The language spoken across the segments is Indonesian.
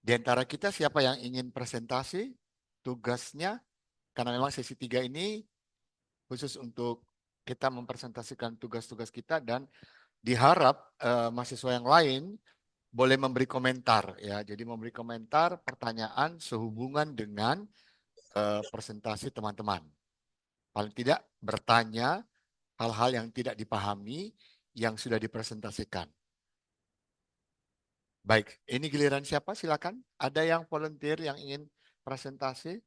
Di antara kita siapa yang ingin presentasi tugasnya? Karena memang sesi 3 ini khusus untuk kita mempresentasikan tugas-tugas kita dan diharap mahasiswa yang lain boleh memberi komentar ya. Jadi memberi komentar pertanyaan sehubungan dengan presentasi teman-teman. Paling tidak bertanya hal-hal yang tidak dipahami yang sudah dipresentasikan. Baik, ini giliran siapa? Silakan. Ada yang volunteer yang ingin presentasi?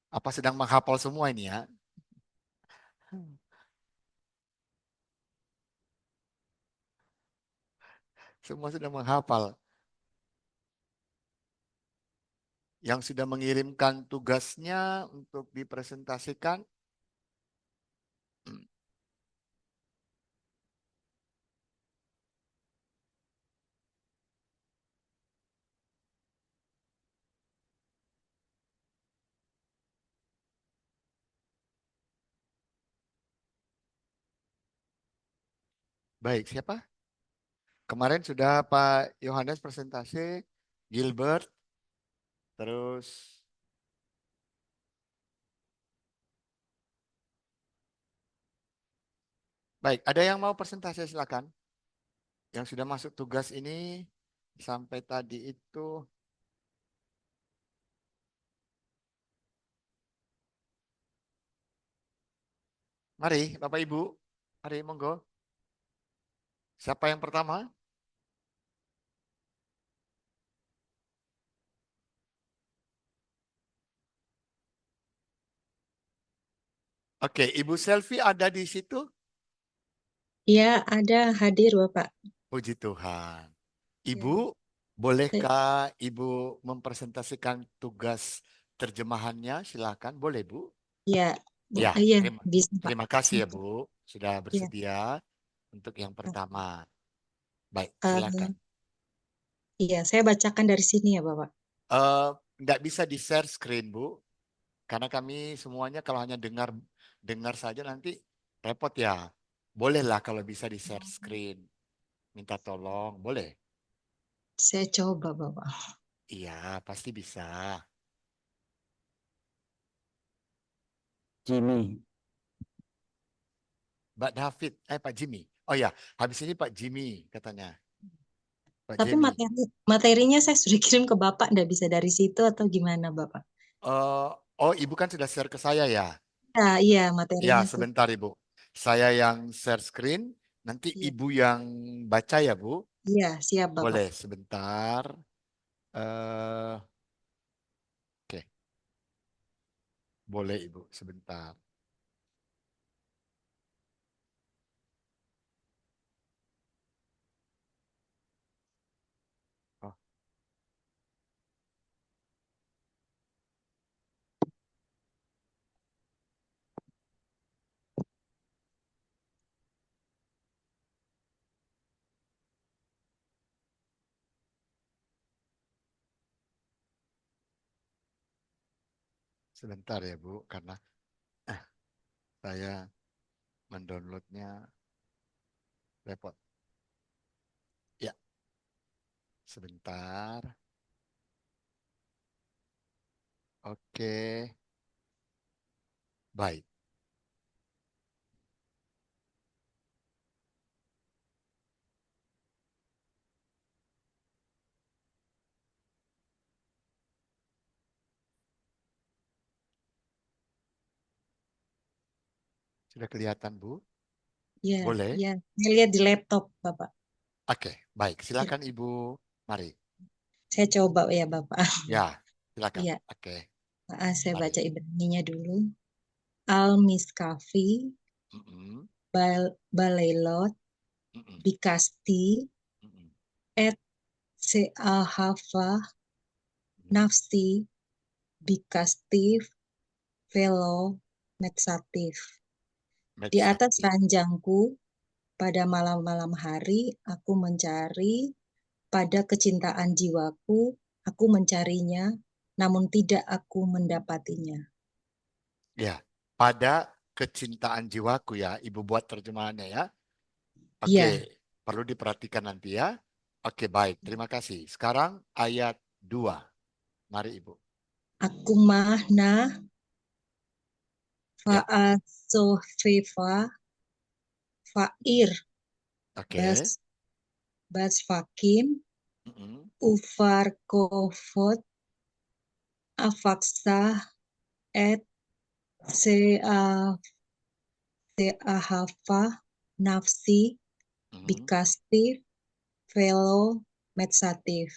Apa sedang menghafal semua ini ya? Semua sudah menghafal. Yang sudah mengirimkan tugasnya untuk dipresentasikan. Baik, siapa? Kemarin sudah Pak Yohanes presentasi, Gilbert, terus baik, ada yang mau presentasi silakan. Yang sudah masuk tugas ini sampai tadi itu. Mari, Bapak Ibu. Mari, monggo. Siapa yang pertama? Oke, Ibu Selvi ada di situ? Ya, ada hadir Bapak. Puji Tuhan. Ya, Ibu, saya- bolehkah Ibu mempresentasikan tugas terjemahannya? Silakan, boleh Bu? ya, Ya, iya terima, bisa Pak. terima kasih ya Bu, sudah Ya, bersedia untuk yang pertama. Baik, silakan. eh, iya, saya bacakan dari sini ya Bapak. Nggak bisa di share screen Bu, karena kami semuanya kalau hanya dengar dengar saja nanti repot ya. Bolehlah kalau bisa di share screen. Minta tolong, boleh? Saya coba Bapak. Iya, pasti bisa. Jimmy. Mbak David, Pak Jimmy. Oh ya, habis ini Pak Jimmy katanya. Pak Tapi Jimmy. materinya saya sudah kirim ke Bapak, nggak bisa dari situ atau gimana Bapak? Oh, Ibu kan sudah share ke saya ya. Ya, iya Ya, materinya sih. sebentar Ibu. Saya yang share screen, nanti Iya, Ibu yang baca ya Bu. iya siap Bapak. Boleh sebentar. eh oke, boleh Ibu sebentar. Oh, sebentar ya Bu, karena eh, saya mendownloadnya repot. Ya, sebentar. Oke, baik. Sudah kelihatan Bu? Iya, Boleh? iya. Saya lihat di laptop Bapak. Oke, baik. Ya, Silakan Ibu. Mari. saya coba ya Bapak. Ya, silakan. Iya, Oke, saya mari. baca Ibraninya dulu. Al-Miskafi, Mm-mm, Balailot, mm-mm, Bikasti, mm-mm, Et Seahafa, mm-mm. Nafsi, Bikastif, Velo, Netsatif. Di atas Medsatif. ranjangku, pada malam-malam hari, aku mencari, pada kecintaan jiwaku, aku mencarinya, namun tidak aku mendapatinya. Ya, pada kecintaan jiwaku ya, Ibu buat terjemahannya ya. Oke, Iya, perlu diperhatikan nanti ya. Oke, baik. Terima kasih. Sekarang ayat 2. Mari Ibu. Aku mahna Ya, fa'asofefa fa'ir bas oke. bas fakim Mm-mm, ufar kofot afaksa et se seahafa nafsi mm-mm. bikastif velo metsatif.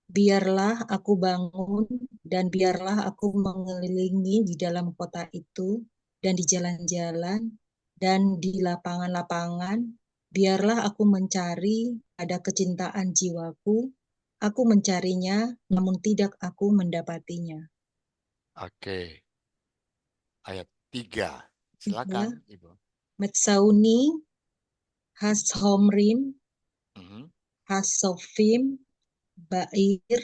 Biarlah aku bangun dan biarlah aku mengelilingi di dalam kota itu dan di jalan-jalan dan di lapangan-lapangan. Biarlah aku mencari ada kecintaan jiwaku. Aku mencarinya, namun tidak aku mendapatinya. Oke. Ayat 3. Ya, Silakan Ibu. Metsauni, Hashomrim, Mhm, Hasofim, Bair,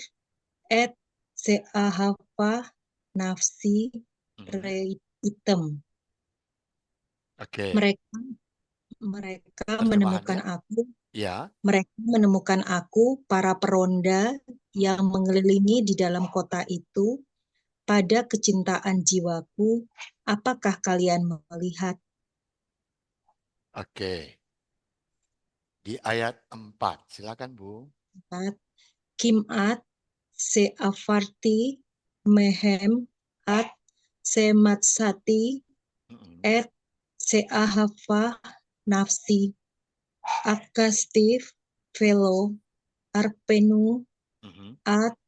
et Seahafa, Nafsi, mhm. Reitem. Oke. Mereka mereka menemukan Terjemahannya? aku, Ya. mereka menemukan aku, para peronda yang Mhm. mengelilingi di dalam kota itu, pada kecintaan jiwaku. Apakah kalian melihat? Oke. Di ayat 4. Silakan Bu. Kimat seafarti mehem at sematsati Mhm, et seahafa nafsi akastif velo arpenu mhm, at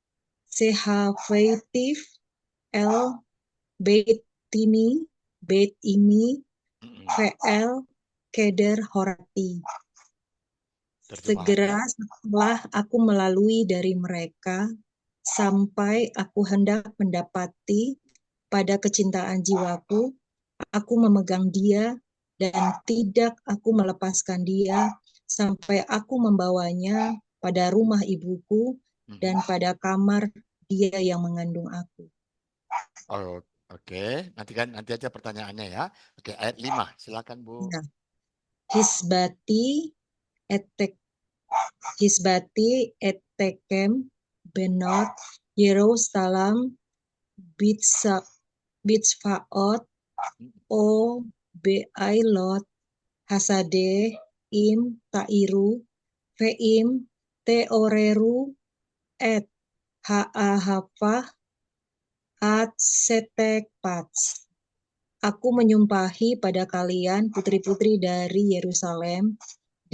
sehafetif el beit ini beit ini mhm. vl keder horati. Segera Terjemahannya? setelah aku melalui dari mereka sampai aku hendak mendapati pada kecintaan jiwaku, aku memegang dia dan tidak aku melepaskan dia sampai aku membawanya pada rumah ibuku dan Mhm. pada kamar dia yang mengandung aku. Oh, oke. Nanti aja pertanyaannya ya. Oke, ayat 5. Silakan Bu. Nah, hisbati etek hisbati etekem benot Yerusalem bitsa bitsfaot o beailot hasade im tairu veim teoreru et haahapa at setek pats. Aku menyumpahi pada kalian putri-putri dari Yerusalem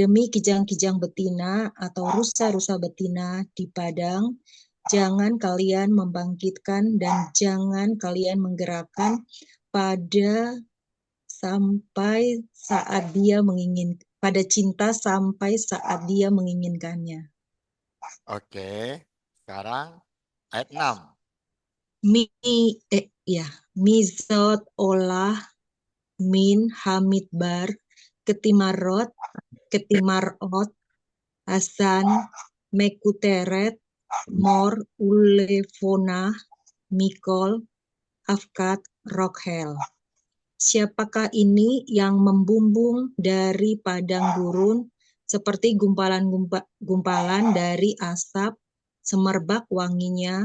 demi kijang-kijang betina atau rusa-rusa betina di padang, jangan kalian membangkitkan dan jangan kalian menggerakkan pada sampai saat dia pada cinta sampai saat dia menginginkannya. Oke. Sekarang ayat 6. Mi ya, mizot olah min hamidbar ketimarot ketimarot Hasan Mekuteret Mor Ulefona Mikol Afkat Rokhel. Siapakah ini yang membumbung dari padang gurun seperti gumpalan dari asap, semerbak wanginya,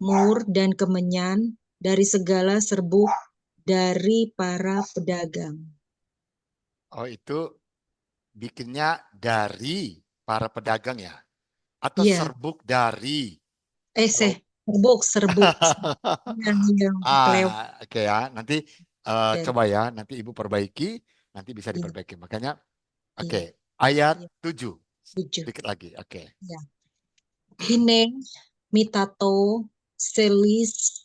mur dan kemenyan dari segala serbuk dari para pedagang. Oh, itu bikinnya dari para pedagang ya? Atau Iya, serbuk dari? Kalau serbuk. Yang kelewat. oke ya. Nanti coba ya. Nanti Ibu perbaiki. Nanti bisa Iya, diperbaiki. Makanya, oke. iya, Ayat iya, 7. 7. Sedikit lagi. Oke. Ya. Hine mitato selis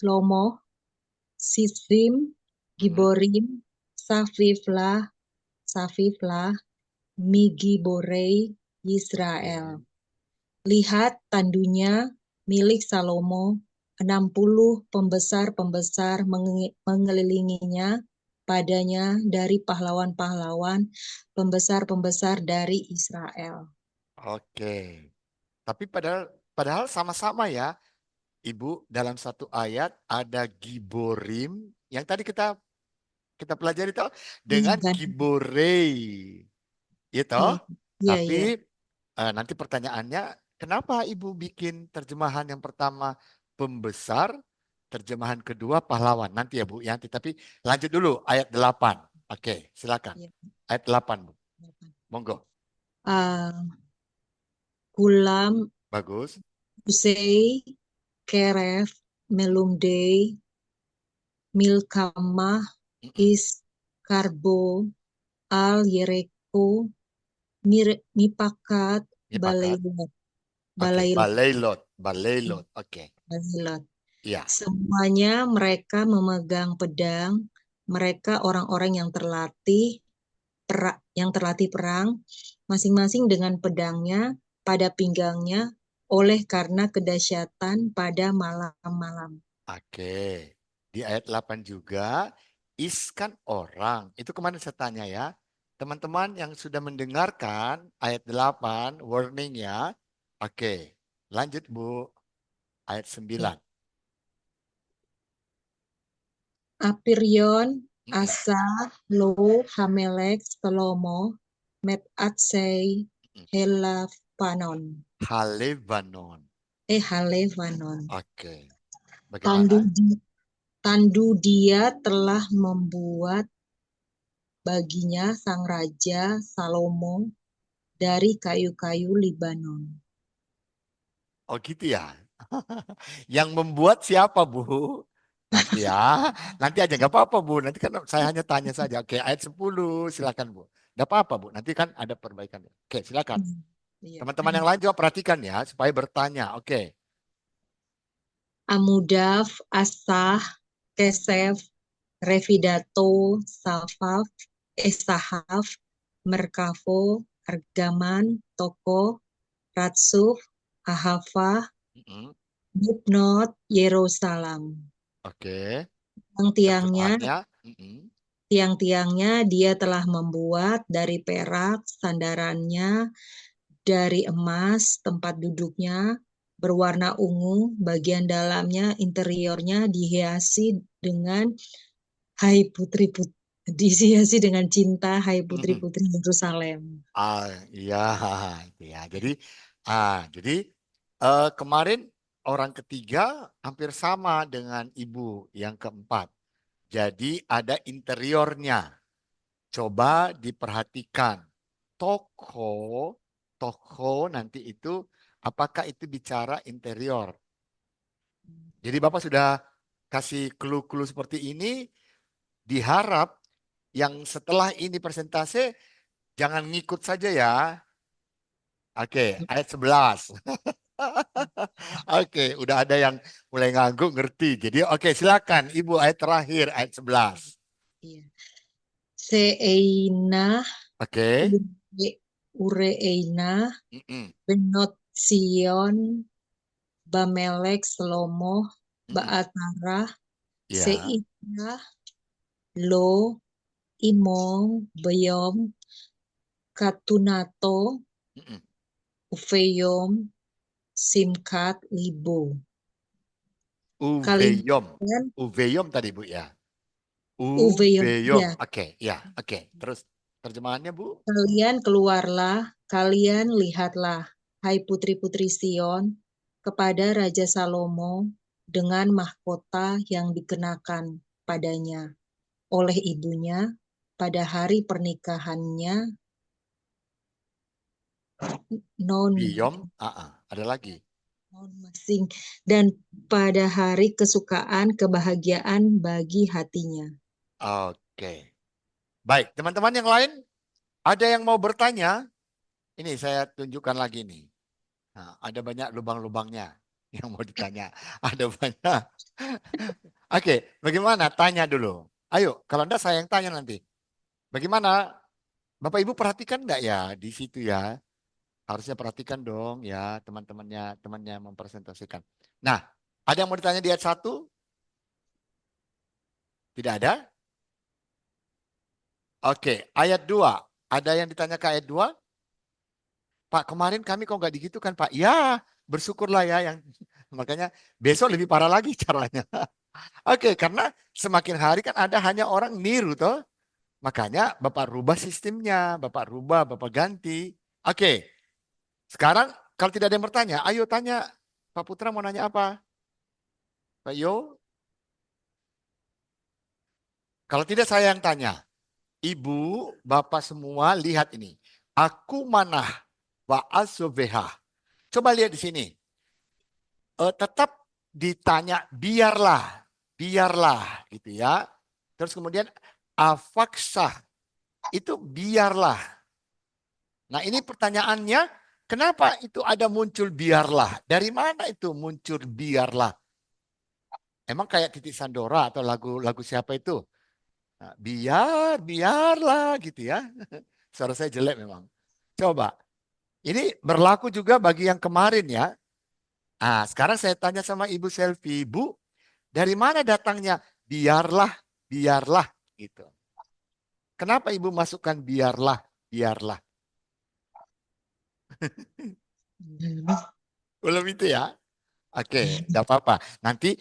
lomo sisrim Mhm. giborim safiflah safiflah migiborei Israel. Oke. Lihat tandunya milik Salomo, 60 pembesar-pembesar mengelilinginya padanya dari pahlawan-pahlawan, pembesar-pembesar dari Israel. Oke. Tapi padahal padahal sama-sama ya. Ibu dalam satu ayat ada giborim yang tadi kita kita pelajari tahu Iya dengan kan? giborei. Gitu. Oh, iya, Tapi iya. Nanti pertanyaannya, kenapa Ibu bikin terjemahan yang pertama pembesar, terjemahan kedua pahlawan? Nanti ya Bu, ya. Tapi lanjut dulu ayat 8. Oke, silakan. Ya. Ayat 8, Bu. Monggo. Kulam Bagus. Usei Keref Melumdei Milkamah Mm-mm. Is Karbo Al Yereko Mipakat Nyepakat. Balailot Oke, Balailot balailot. Balailot. Oke. Balailot. Iya. Semuanya mereka memegang pedang, mereka orang-orang yang terlatih perang, masing-masing dengan pedangnya pada pinggangnya oleh karena kedahsyatan pada malam-malam. Oke. Di ayat 8 juga, iskan orang. Itu kemarin saya tanya ya. Teman-teman yang sudah mendengarkan ayat 8, warning ya. Oke. Lanjut Bu. Ayat Ya. 9. Apirion, Mm-mm. Asa, Lo, Hamelek, Salomo, Met Atsei, Mm-mm. Helafanon. Halebanon. Halevanon. Oke. Tandu, Bagaimana? tandu dia telah membuat baginya sang raja Salomo dari kayu-kayu Libanon. Oh gitu ya. Yang membuat siapa Bu? Nanti ya. Nanti aja nggak apa-apa Bu. Nanti kan saya hanya tanya saja. Oke, ayat 10 silakan Bu. Nggak apa-apa Bu. Nanti kan ada perbaikan. Oke, silakan. Iya. Teman-teman yang lain juga perhatikan ya supaya bertanya. Oke. Amudaf, Asah, Kesef, Refidato, Safaf, Esahaf, Merkavo, Argaman, Toko, Ratsuf, Ahava, Mm-mm. Gibnot, Yerusalem. Oke. Tiang-tiangnya, Terjemahannya. Mm-mm. tiang-tiangnya dia telah membuat dari perak, sandarannya dari emas, tempat duduknya berwarna ungu, bagian dalamnya, interiornya dihiasi dengan hai putri-putri, dihiasi dengan cinta hai putri-putri Yerusalem. Ah, iya, itu ya. Jadi kemarin orang ketiga hampir sama dengan ibu yang keempat. Jadi ada interiornya. Coba diperhatikan. Toko, toko nanti itu apakah itu bicara interior? Jadi Bapak sudah kasih clue-clue seperti ini, diharap yang setelah ini presentase jangan ngikut saja ya. Oke, ayat 11. Oke, udah ada yang mulai ngangguk ngerti. Jadi oke, silakan Ibu ayat terakhir ayat 11. Iya. Seeina Oke. ureina Mm-mm, benot Sion bamelek Selomo mm-mm. baatara Ya. seina lo imong beyom katunato Mm-mm. ufeyom simkat libo. Uveyom. Kalian Uveyom tadi Bu ya. ufeyom Uveyom. ya. Oke, ya, oke. Terus terjemahannya Bu? Kalian keluarlah, kalian lihatlah, hai putri-putri Sion, kepada Raja Salomo dengan mahkota yang dikenakan padanya oleh ibunya pada hari pernikahannya non Biyom. Ada lagi. non masing dan pada hari kesukaan kebahagiaan bagi hatinya. Oke. Baik, teman-teman yang lain ada yang mau bertanya? Ini saya tunjukkan lagi nih. Nah, ada banyak lubang-lubangnya yang mau ditanya. Ada banyak. Oke, bagaimana? Tanya dulu. Ayo, kalau Anda saya yang tanya nanti. Bagaimana? Bapak Ibu perhatikan nggak ya di situ ya? Harusnya perhatikan dong ya teman-temannya, temannya mempresentasikan. Nah, ada yang mau ditanya di ayat 1? Tidak ada? Oke, ayat 2. Ada yang ditanya ke ayat 2? Pak, kemarin kami kok nggak digitu kan Pak? Ya, bersyukurlah ya yang makanya besok lebih parah lagi caranya. Oke, karena semakin hari kan ada hanya orang niru toh. Makanya Bapak rubah sistemnya, Bapak rubah, Bapak ganti. Oke, Sekarang kalau tidak ada yang bertanya, ayo tanya. Pak Putra mau nanya apa? Pak Yo? Kalau tidak saya yang tanya. Ibu, Bapak semua lihat ini. Aku manah wa asobeha. Coba lihat di sini. Tetap ditanya biarlah, biarlah gitu ya. Terus kemudian afaksah itu biarlah. Nah ini pertanyaannya, kenapa itu ada muncul biarlah? Dari mana itu muncul biarlah? Emang kayak Titik Sandora atau lagu-lagu siapa itu? Nah, biarlah gitu ya. Suara saya jelek memang. Coba, ini berlaku juga bagi yang kemarin ya. Ah, sekarang saya tanya sama Ibu Selfie, Bu, dari mana datangnya biarlah, biarlah gitu. Kenapa Ibu masukkan biarlah, biarlah? Belum itu ya? Oke, tidak apa-apa. Nanti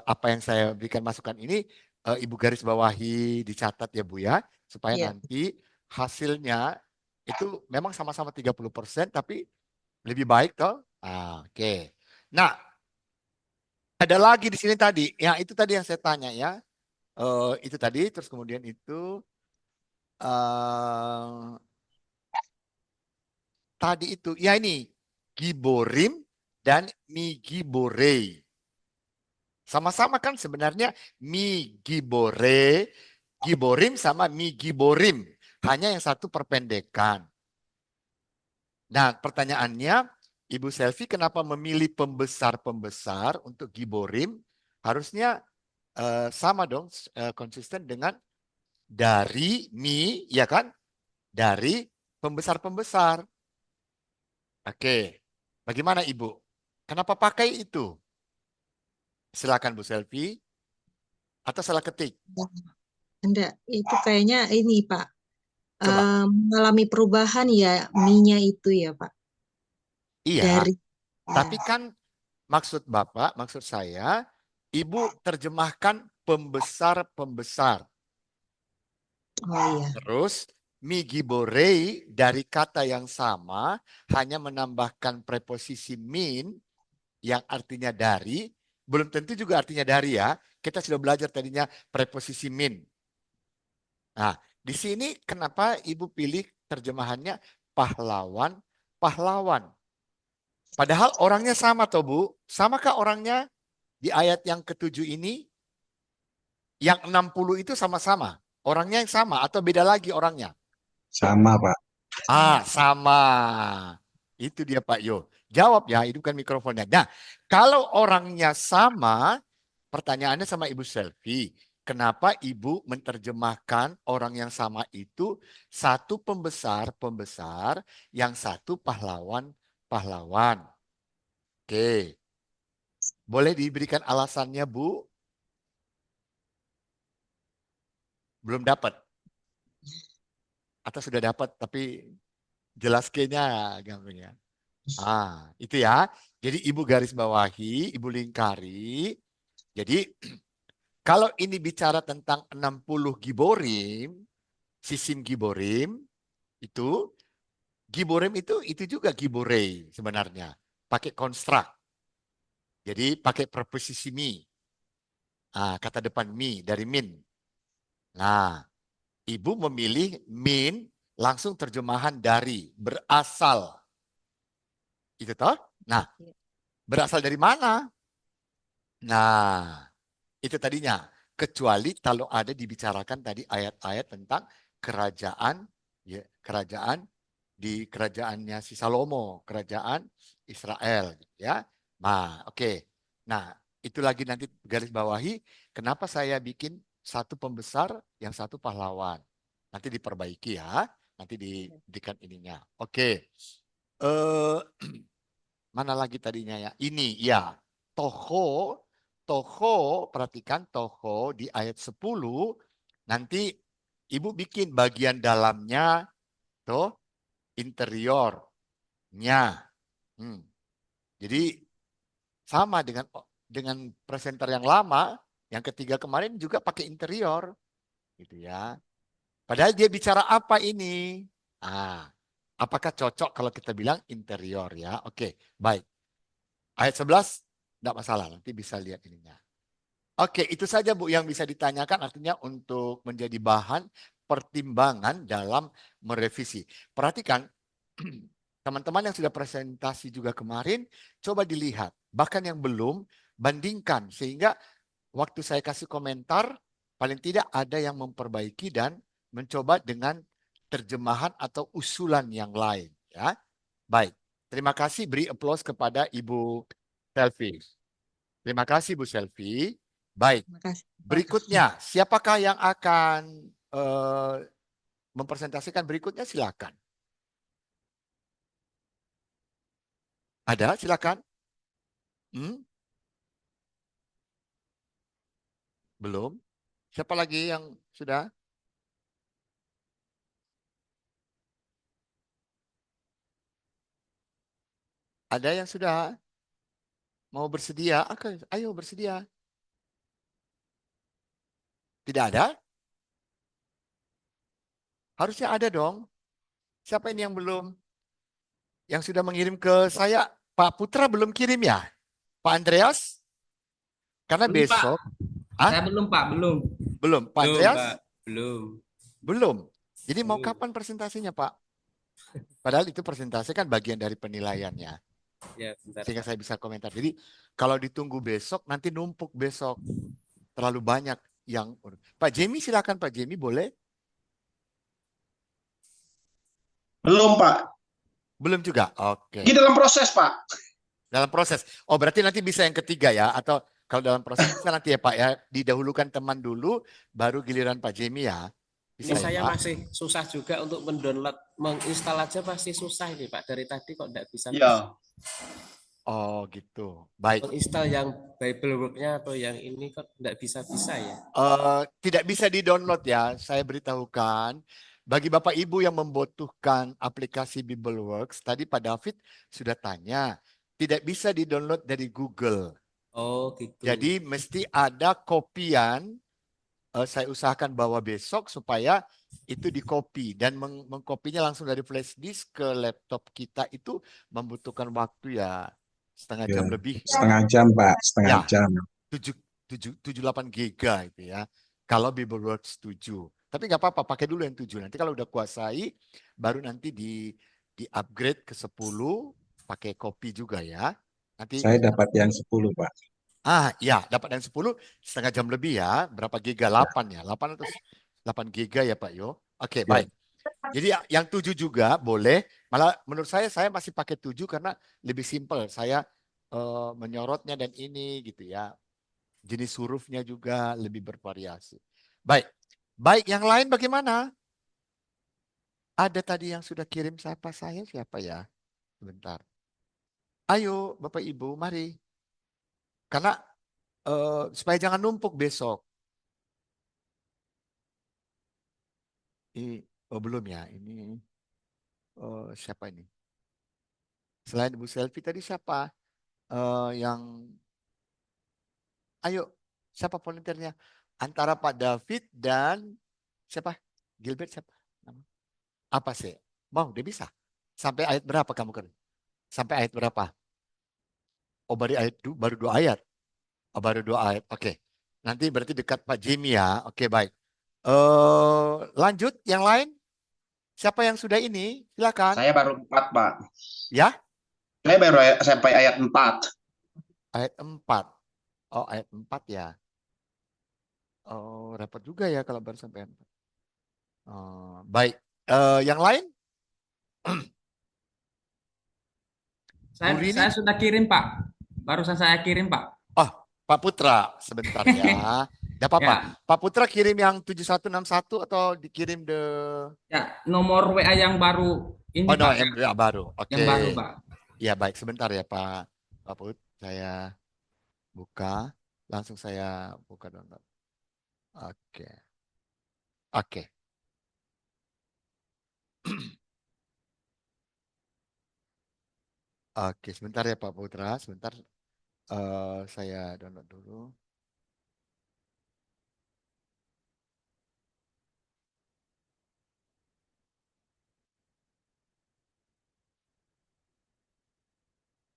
apa yang saya berikan masukan ini Ibu garis bawahi dicatat ya Bu ya, supaya Ya, nanti hasilnya itu memang sama-sama 30%, tapi lebih baik toh. Ah, oke. Nah, ada lagi di sini tadi. Ya, itu tadi yang saya tanya ya. Itu tadi, terus kemudian itu eh tadi itu, ya ini giborim dan migibore. Sama-sama kan sebenarnya migibore, giborim sama migiborim. Hanya yang satu perpendekan. Nah, pertanyaannya, Ibu Selvi kenapa memilih pembesar-pembesar untuk giborim? Harusnya sama dong, konsisten dengan dari mi, ya kan? Dari pembesar-pembesar. Oke, bagaimana Ibu? Kenapa pakai itu? Silakan Bu Selvi. Atau salah ketik? enggak, itu kayaknya ini Pak, Coba. mengalami perubahan ya mie-nya itu ya Pak. Iya, Dari ya. tapi kan maksud Bapak, maksud saya, Ibu terjemahkan pembesar-pembesar. Oh iya. Terus, migiborei dari kata yang sama hanya menambahkan preposisi min yang artinya dari, belum tentu juga artinya dari ya. Kita sudah belajar tadinya preposisi min. Nah, di sini kenapa Ibu pilih terjemahannya pahlawan, pahlawan. Padahal orangnya sama toh Bu. Samakah orangnya di ayat yang ketujuh ini? Yang 60 itu sama-sama. Orangnya yang sama atau beda lagi orangnya? Sama, Pak. Ah, sama. Itu dia Pak Yo. Jawab ya, hidupkan mikrofonnya. Nah, kalau orangnya sama, pertanyaannya sama Ibu Selvi. Kenapa Ibu menerjemahkan orang yang sama itu satu pembesar-pembesar, yang satu pahlawan-pahlawan? Oke. Boleh diberikan alasannya, Bu? Belum dapat. Atau sudah dapat, tapi jelas kayaknya gampang ya. Ah, itu ya. Jadi Ibu garis bawahi, Ibu lingkari. Jadi kalau ini bicara tentang 60 giborim, sisim giborim, itu giborim itu juga giborei sebenarnya. Pakai konstrak. Jadi pakai preposisi mi. Ah, kata depan mi dari min. Nah, Ibu memilih min langsung terjemahan dari berasal. Itu toh? Nah, berasal dari mana? Nah, itu tadinya. Kecuali kalau ada dibicarakan tadi ayat-ayat tentang kerajaan, ya, kerajaan di kerajaannya si Salomo, kerajaan Israel, gitu ya. Nah, oke. Nah, itu lagi nanti garis bawahi. Kenapa saya bikin satu pembesar, yang satu pahlawan? Nanti diperbaiki ya. Nanti diberikan ininya. Oke. Eh, mana lagi tadinya ya? Ini ya. Toho, toho, perhatikan toho di ayat 10. Nanti Ibu bikin bagian dalamnya tuh interiornya. Hmm. Jadi sama dengan presenter yang lama, yang ketiga kemarin juga pakai interior gitu ya. Padahal dia bicara apa ini? Ah, Apakah cocok kalau kita bilang interior ya? Oke, baik. Ayat 11, tidak masalah. Nanti bisa lihat ininya. Oke, itu saja Bu yang bisa ditanyakan artinya untuk menjadi bahan pertimbangan dalam merevisi. Perhatikan, teman-teman yang sudah presentasi juga kemarin, coba dilihat. Bahkan yang belum, bandingkan. Sehingga waktu saya kasih komentar, paling tidak ada yang memperbaiki dan mencoba dengan terjemahan atau usulan yang lain. Ya, baik. Terima kasih, beri applause kepada Ibu Selfie. Terima kasih, Bu Selfie. Baik. Terima kasih, Pak. Berikutnya, siapakah yang akan mempresentasikan berikutnya? Silakan. Ada? Silakan. Hmm? Belum? Siapa lagi yang sudah? Ada yang sudah mau bersedia? Oke, ayo bersedia. Tidak ada? Harusnya ada dong. Siapa ini yang belum? Yang sudah mengirim ke saya? Pak Putra belum kirim ya? Pak Andreas? Karena Belum, Pak. besok. Ah, Saya belum, Pak. Belum. belum. Pak Belum, Pak. Andreas? Belum. Belum. Jadi mau Belum. kapan presentasinya, Pak? Padahal itu presentasi kan bagian dari penilaiannya. Ya, bentar, Sehingga Pak. saya bisa komentar. Jadi kalau ditunggu besok, nanti numpuk besok. Terlalu banyak yang... Pak Jemi silakan Pak Jemi, boleh? Belum, Pak. Belum juga? Ini Oke. dalam proses, Pak. Dalam proses. Oh berarti nanti bisa yang ketiga ya? Atau kalau dalam proses bisa nanti ya Pak ya? Didahulukan teman dulu, baru giliran Pak Jemi ya? Ini Bisa ya saya Pak? masih susah juga untuk mendownload, menginstal aja pasti susah ini, Pak. Dari tadi kok nggak bisa. Ya. Oh gitu. Baik. Menginstal yang Bible Work-nya atau yang ini kok nggak bisa-bisa ya. Tidak bisa di-download ya. Saya beritahukan. Bagi Bapak Ibu yang membutuhkan aplikasi BibleWorks, tadi Pak David sudah tanya, tidak bisa di-download dari Google. Oh, gitu. Jadi mesti ada kopian. Saya usahakan bawa besok supaya itu dikopi dan mengkopinya langsung dari flash disk ke laptop kita itu membutuhkan waktu ya setengah Ya, jam lebih. setengah jam, Pak, setengah Ya, jam. 8 giga itu ya. Kalau BibleWorks 7. Tapi nggak apa-apa, pakai dulu yang 7. Nanti kalau udah kuasai, baru nanti di upgrade ke 10, pakai kopi juga ya. Nanti, Saya dapat yang 10, Pak. ya, dapat yang 10, setengah jam lebih ya. Berapa giga? Ya, 8 ya. 8 atau 8 giga ya Pak Yo. Oke, ya. baik. Jadi yang 7 juga boleh. Malah menurut saya masih pakai 7 karena lebih simpel. Saya menyorotnya dan ini gitu ya. Jenis hurufnya juga lebih bervariasi. Baik. Baik, yang lain bagaimana? Ada tadi yang sudah kirim siapa ya? Sebentar. Ayo Bapak Ibu, mari. Karena supaya jangan numpuk besok. Ini, oh belum ya, ini siapa ini? Selain Ibu Selfie tadi siapa? Yang, ayo, siapa volunteernya? Antara Pak David dan siapa? Gilbert siapa? Apa sih? Mau, dia bisa. Sampai ayat berapa kamu kan? Sampai ayat berapa? Oh, baru 2 ayat. Oh, baru 2 ayat. Oke. Nanti berarti dekat Pak Jimmy ya. Oke, baik. Lanjut, yang lain. Siapa yang sudah ini? Silakan. Saya baru 4, Pak. Ya, Saya baru sampai ayat 4. ayat 4. Oh, ayat 4 ya. Oh, repot juga ya kalau baru sampai 4. Baik. Yang lain? Bu Rini? Saya sudah kirim, Pak. Barusan saya kirim, Pak. Oh, Pak Putra. Sebentar ya. Tidak apa-apa. Ya, Pak Putra kirim yang 7161 atau dikirim ya, nomor WA yang baru ini, Oh, no, Pak, yang baru. Oke. yang baru, Pak. Ya, baik. Sebentar ya, Pak Put. Saya buka. Langsung saya buka download. Oke. Oke. Oke, sebentar ya Pak Putra. Sebentar. Saya download dulu.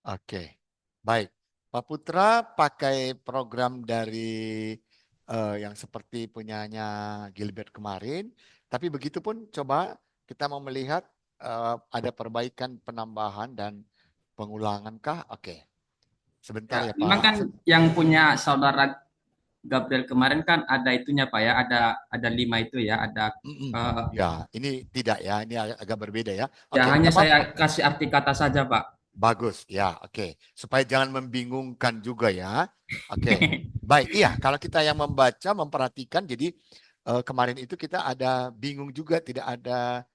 Oke, baik. Pak Putra pakai program dari yang seperti punyanya Gilbert kemarin, tapi begitupun coba kita mau melihat ada perbaikan, penambahan dan pengulangan kah? Oke, sebentar Ya, ya memang kan Pak. yang punya saudara Gabriel kemarin kan ada itunya Pak ya, ada 5 itu ya, ada Mm-mm. eh, Ya, ini tidak ya, ini agak berbeda ya. ya Oke, hanya nggak apa-apa. saya kasih arti kata saja Pak. Bagus, ya, oke. Supaya jangan membingungkan juga ya. Oke, baik. Iya, kalau kita yang membaca, memperhatikan, jadi kemarin itu kita ada bingung juga, tidak ada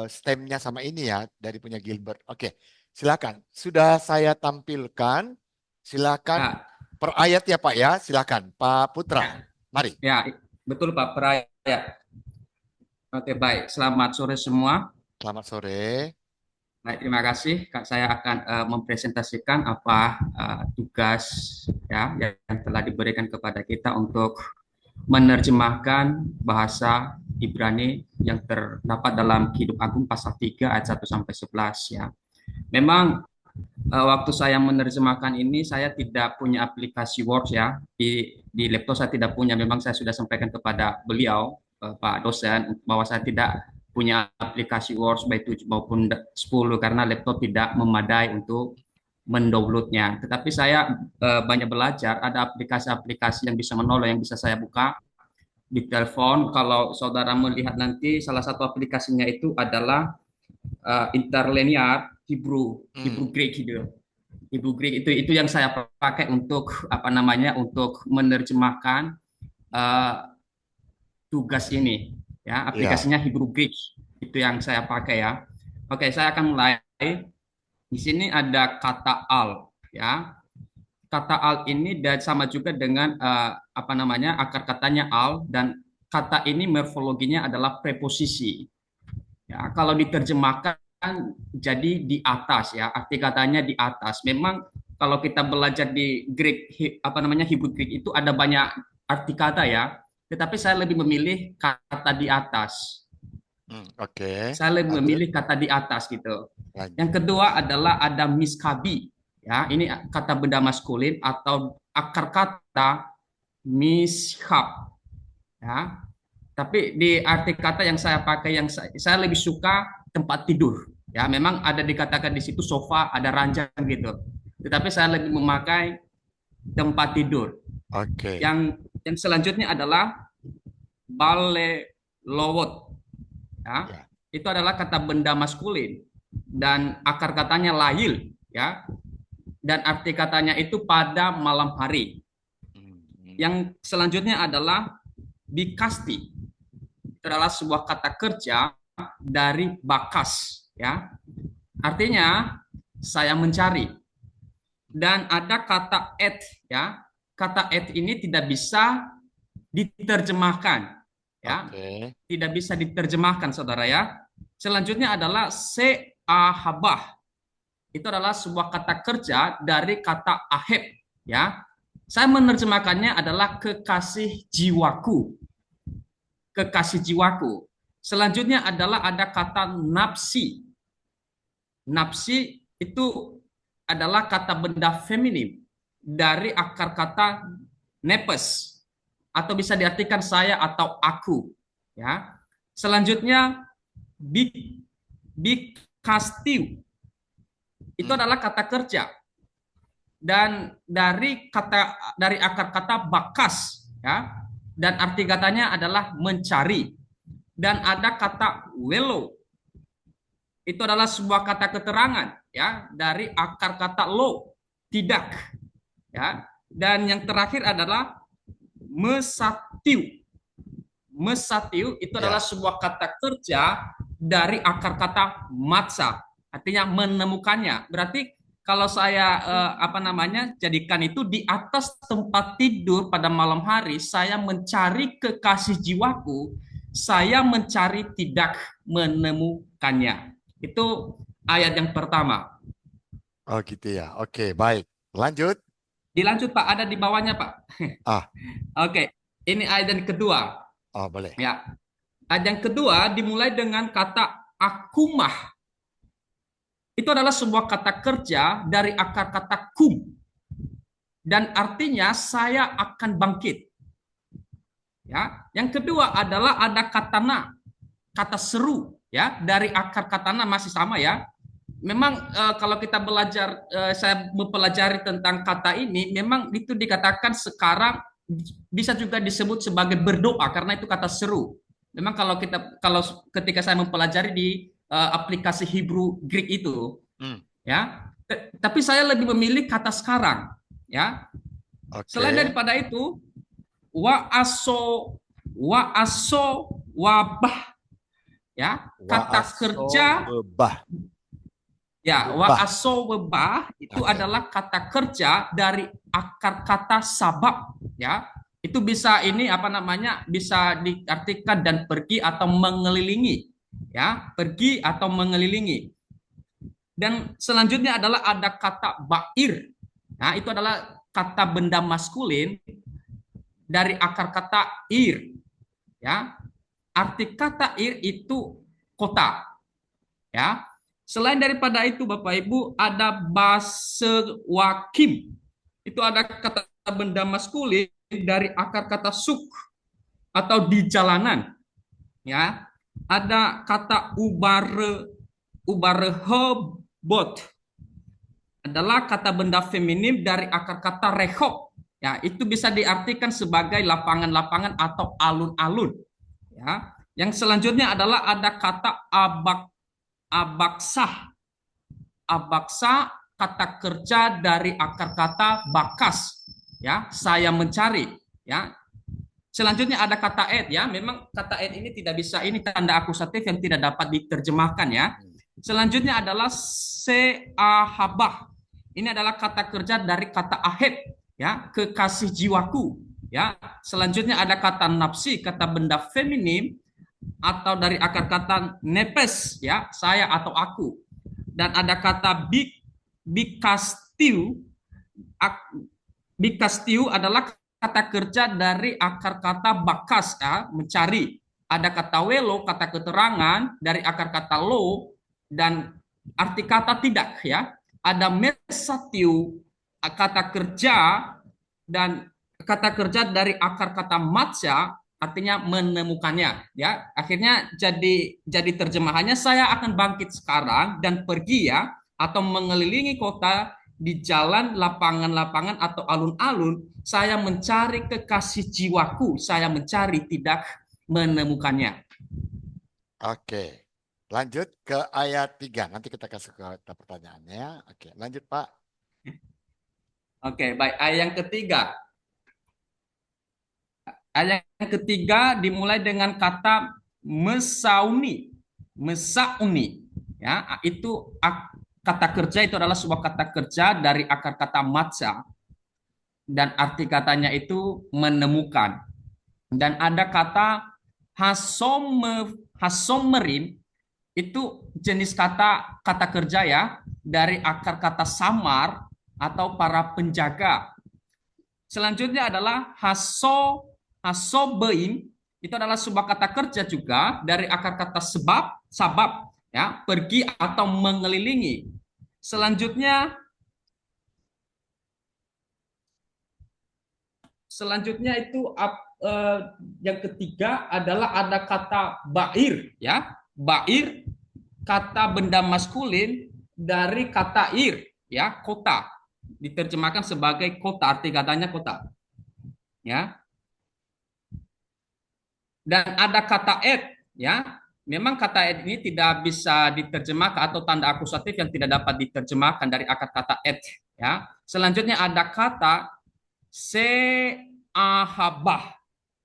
stemnya sama ini ya dari punya Gilbert. Oke, silakan. Sudah saya tampilkan. Silakan Ya, per ayat ya Pak ya. Silakan, Pak Putra. ya, Mari. ya, betul Pak, peraya. Oke, baik. Selamat sore semua. Selamat sore. Baik, terima kasih. Kak, saya akan mempresentasikan apa tugas ya yang telah diberikan kepada kita untuk menerjemahkan bahasa Ibrani yang terdapat dalam Kidung Agung pasal 3 ayat 1 sampai 11 ya. Memang waktu saya menerjemahkan ini saya tidak punya aplikasi Word ya. Di laptop saya tidak punya. Memang saya sudah sampaikan kepada beliau Pak dosen bahwa saya tidak punya aplikasi Word baik 7 maupun 10 karena laptop tidak memadai untuk mendownloadnya. Tetapi saya banyak belajar, ada aplikasi-aplikasi yang bisa menolong, yang bisa saya buka di telepon. Kalau saudara melihat nanti, salah satu aplikasinya itu adalah interlinear Hebrew Greek gitu. Hebrew Greek itu yang saya pakai untuk apa namanya untuk menerjemahkan uh, tugas ini ya, Ya, aplikasinya Hebrew Greek itu yang saya pakai ya. Oke, saya akan mulai. Di sini ada kata al ya. Kata al ini dan sama juga dengan apa namanya akar katanya al, dan kata ini morfologinya adalah preposisi. Ya, kalau diterjemahkan jadi di atas ya, arti katanya di atas. Memang kalau kita belajar di Greek apa namanya Hebrew Greek itu ada banyak arti kata ya, tetapi saya lebih memilih kata di atas. oke. Saya lebih Lanjut. memilih kata di atas gitu. Lanjut. Yang kedua adalah ada miskabi. Ya, ini kata benda maskulin atau akar kata mishab. Ya, tapi di arti kata yang saya pakai yang saya lebih suka tempat tidur. Ya, memang ada dikatakan di situ sofa, ada ranjang gitu. Tetapi saya lebih memakai tempat tidur. Oke. Yang selanjutnya adalah bale lowot. Ya, Ya. itu adalah kata benda maskulin dan akar katanya lail ya. Dan arti katanya itu pada malam hari. Yang selanjutnya adalah bikasti. Itu adalah sebuah kata kerja dari bakas ya. Artinya saya mencari. Dan ada kata et ya. Kata et ini tidak bisa diterjemahkan ya. Oke. Tidak bisa diterjemahkan saudara ya. Selanjutnya adalah seahabah. Itu adalah sebuah kata kerja dari kata aheb ya. Saya menerjemahkannya adalah kekasih jiwaku. Kekasih jiwaku. Selanjutnya adalah ada kata nafsi. Nafsi itu adalah kata benda feminim dari akar kata nepes atau bisa diartikan saya atau aku ya. Selanjutnya bikastiu itu adalah kata kerja dan dari akar kata bakas ya, dan arti katanya adalah mencari. Dan ada kata welo, itu adalah sebuah kata keterangan ya dari akar kata lo, tidak ya. Dan yang terakhir adalah mesatiu. Mesatiu itu adalah sebuah kata kerja dari akar kata matsa, artinya menemukannya. Berarti kalau saya apa namanya jadikan itu di atas tempat tidur pada malam hari, saya mencari kekasih jiwaku, saya mencari tidak menemukannya. Itu ayat yang pertama. Oh gitu ya. Oke, baik. Lanjut. Dilanjut Pak, ada di bawahnya Pak. Ah. Oke, ini ayat yang kedua. Oh boleh. Ya, ayat yang kedua dimulai dengan kata akumah. itu adalah sebuah kata kerja dari akar kata kum, dan artinya saya akan bangkit. Ya, yang kedua adalah ada kata na, kata seru, ya, dari akar kata na masih sama ya. Memang kalau kita belajar, saya mempelajari tentang kata ini, memang itu dikatakan sekarang bisa juga disebut sebagai berdoa karena itu kata seru. Memang kalau ketika saya mempelajari di aplikasi Hebrew Greek itu, ya, tapi saya lebih memilih kata sekarang, ya. Oke. Selain daripada itu, wa aso wabah, ya, kata Wa'aso kerja. webah. Ya, Webah. wa'aso webah itu Oke. adalah kata kerja dari akar kata sabab, ya. Itu bisa bisa diartikan dan pergi atau mengelilingi, ya, pergi atau mengelilingi. Dan selanjutnya adalah ada kata ba'ir. Nah, itu adalah kata benda maskulin dari akar kata ir, ya. Arti kata ir itu kota, ya. Selain daripada itu, Bapak Ibu, ada basewakim. Itu ada kata benda maskulin dari akar kata suk atau di jalanan, ya. Ada kata ubarehobot, adalah kata benda feminim dari akar kata rehop. Ya, itu bisa diartikan sebagai lapangan-lapangan atau alun-alun. Ya. Yang selanjutnya adalah ada kata abaksah. Abaksa kata kerja dari akar kata bakas. Ya, saya mencari. Ya. Selanjutnya ada kata ed, ya. Memang kata ed ini tidak bisa, ini tanda akusatif yang tidak dapat diterjemahkan, ya. Selanjutnya adalah seahabah. Ini adalah kata kerja dari kata ahed, ya, kekasih jiwaku, ya. Selanjutnya ada kata nafsi, kata benda feminim atau dari akar kata nepes, ya, saya atau aku. Dan ada kata bikastiu. Bikastiu adalah kata kerja dari akar kata bakas, ya, mencari. Ada kata welo, kata keterangan dari akar kata lo, dan arti kata tidak, ya. Ada mesatiu, kata kerja, dan kata kerja dari akar kata matcha, artinya menemukannya, ya. Akhirnya jadi terjemahannya, saya akan bangkit sekarang dan pergi, ya, atau mengelilingi kota di jalan, lapangan-lapangan atau alun-alun, saya mencari kekasih jiwaku, saya mencari tidak menemukannya. Oke. Lanjut ke ayat 3. Nanti kita kasih ke pertanyaannya. Oke, lanjut Pak. Oke, baik. Ayat yang ketiga. Ayat yang ketiga dimulai dengan kata mesauni. Mesauni. Ya, itu kata kerja, itu adalah sebuah kata kerja dari akar kata matcha. Dan arti katanya itu menemukan. Dan ada kata hasomerin, itu jenis kata kerja, ya, dari akar kata samar atau para penjaga. Selanjutnya adalah hasobein, itu adalah sebuah kata kerja juga dari akar kata sabab, ya, pergi atau mengelilingi. Selanjutnya itu yang ketiga adalah ada kata bair, ya. Bair kata benda maskulin dari kata ir, ya, kota. Diterjemahkan sebagai kota, arti katanya kota. Ya. Dan ada kata ed, ya. Memang kata ed ini tidak bisa diterjemahkan atau tanda akusatif yang tidak dapat diterjemahkan dari akar kata ed, ya. Selanjutnya ada kata seahabah.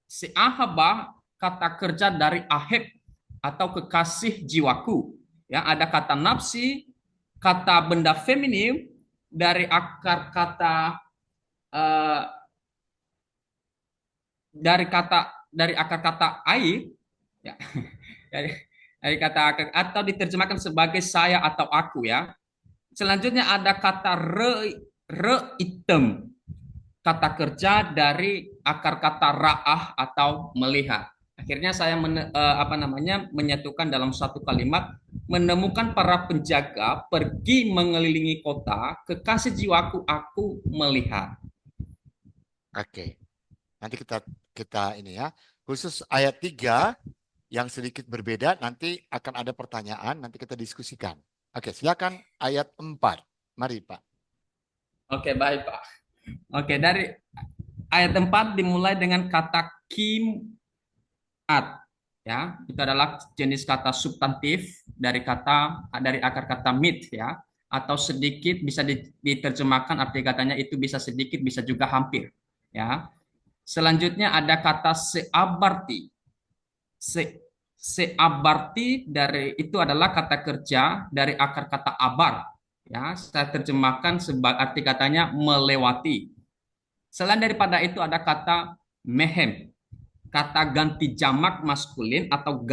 Seahabah kata kerja dari aheb atau kekasih jiwaku. Ya, ada kata nafsi, kata benda feminim dari akar kata dari akar kata air, ya. dari kata akar, atau diterjemahkan sebagai saya atau aku, ya. Selanjutnya ada kata reitem, kata kerja dari akar kata ra'ah atau melihat. Akhirnya saya menyatukan dalam satu kalimat, menemukan para penjaga, pergi mengelilingi kota, kekasih jiwaku aku melihat. Oke. Nanti kita ini ya. Khusus ayat 3 yang sedikit berbeda, nanti akan ada pertanyaan, nanti kita diskusikan. Oke, silakan ayat 4. Mari, Pak. Oke, baik, Pak. Oke, dari ayat 4 dimulai dengan kata kimat. Ya, itu adalah jenis kata substantif dari akar kata mit, ya, atau sedikit bisa diterjemahkan, arti katanya itu bisa sedikit, bisa juga hampir, ya. Selanjutnya ada kata seabarti. Seabarti dari itu adalah kata kerja dari akar kata abar, ya. Saya terjemahkan sebagai arti katanya melewati. Selain daripada itu ada kata mehem, kata ganti jamak maskulin atau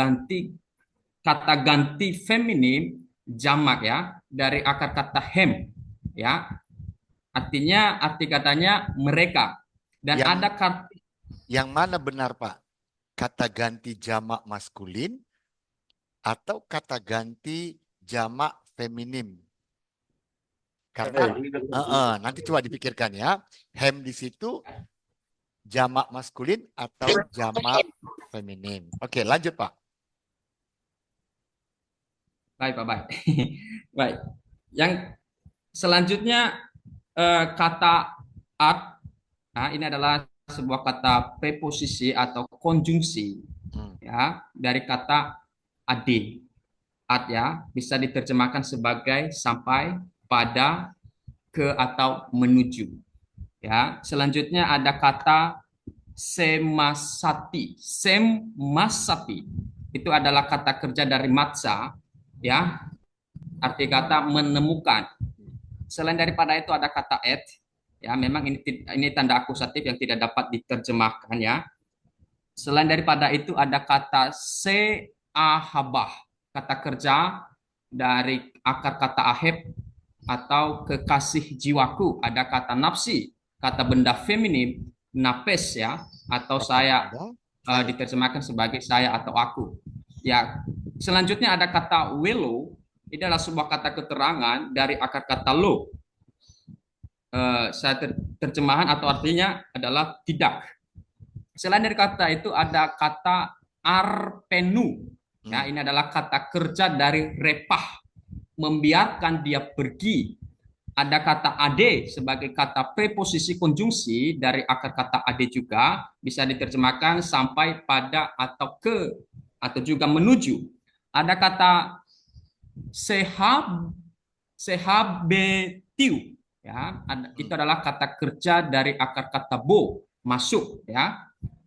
kata ganti feminim jamak, ya, dari akar kata hem, ya, artinya arti katanya mereka. Dan Yang- ada kata Yang mana benar, Pak? Kata ganti jamak maskulin atau kata ganti jamak feminim? Karena nanti coba dipikirkan ya. Hem di situ jamak maskulin atau jamak feminim. Oke, lanjut, Pak. baik, Pak, baik. Baik. Yang selanjutnya kata at. Nah, ini adalah sebuah kata preposisi atau konjungsi, ya, dari kata ade. At, ya, bisa diterjemahkan sebagai sampai, pada, ke, atau menuju. Ya, selanjutnya ada kata semasati. Semasati itu adalah kata kerja dari matsa, ya, arti kata menemukan. Selain daripada itu ada kata et, ya, memang ini tanda akusatif yang tidak dapat diterjemahkan, ya. Selain daripada itu ada kata seahabah, kata kerja dari akar kata aheb atau kekasih jiwaku. Ada kata nafsi, kata benda feminim, napes, ya, atau saya, diterjemahkan sebagai saya atau aku. Ya, selanjutnya ada kata welo. Ini adalah sebuah kata keterangan dari akar kata lo. Saya terjemahan atau artinya adalah tidak. Selain dari kata itu ada kata arpenu. Ya, ini adalah kata kerja dari repah, membiarkan dia pergi. Ada kata ade sebagai kata preposisi konjungsi dari akar kata ade juga, bisa diterjemahkan sampai, pada, atau ke, atau juga menuju. Ada kata sehabetiu, ya, itu adalah kata kerja dari akar kata bo, masuk, ya.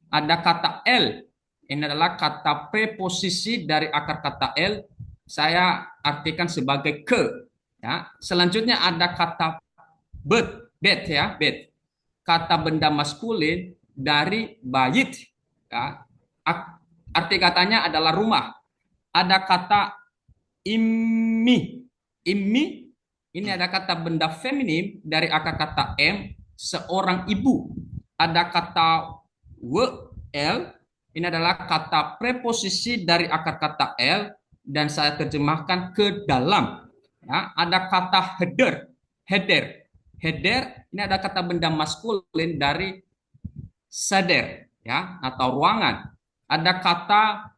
Ada kata el, ini adalah kata preposisi dari akar kata el, saya artikan sebagai ke, ya. Selanjutnya ada kata bet, ya, bet, kata benda maskulin dari bait, ya. Arti katanya adalah rumah. Ada kata immi ini ada kata benda feminim dari akar kata m, seorang ibu. Ada kata el, ini adalah kata preposisi dari akar kata el dan saya terjemahkan ke dalam, ya. Ada kata heder ini ada kata benda maskulin dari seder, ya, atau ruangan. Ada kata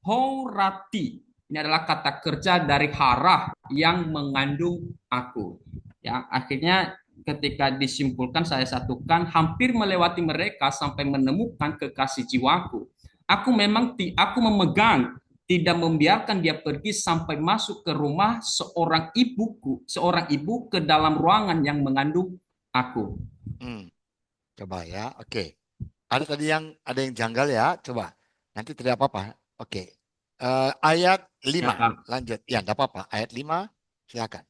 horati. Ini adalah kata kerja dari harah yang mengandung aku. Ya, akhirnya ketika disimpulkan saya satukan, hampir melewati mereka sampai menemukan kekasih jiwaku. Aku memegang, tidak membiarkan dia pergi sampai masuk ke rumah seorang ibu ke dalam ruangan yang mengandung aku. Coba ya, oke. Ada yang janggal ya, coba. Nanti tidak apa-apa. Oke. Ayat 5, lanjut. Ya, tidak apa-apa. Ayat 5, silakan.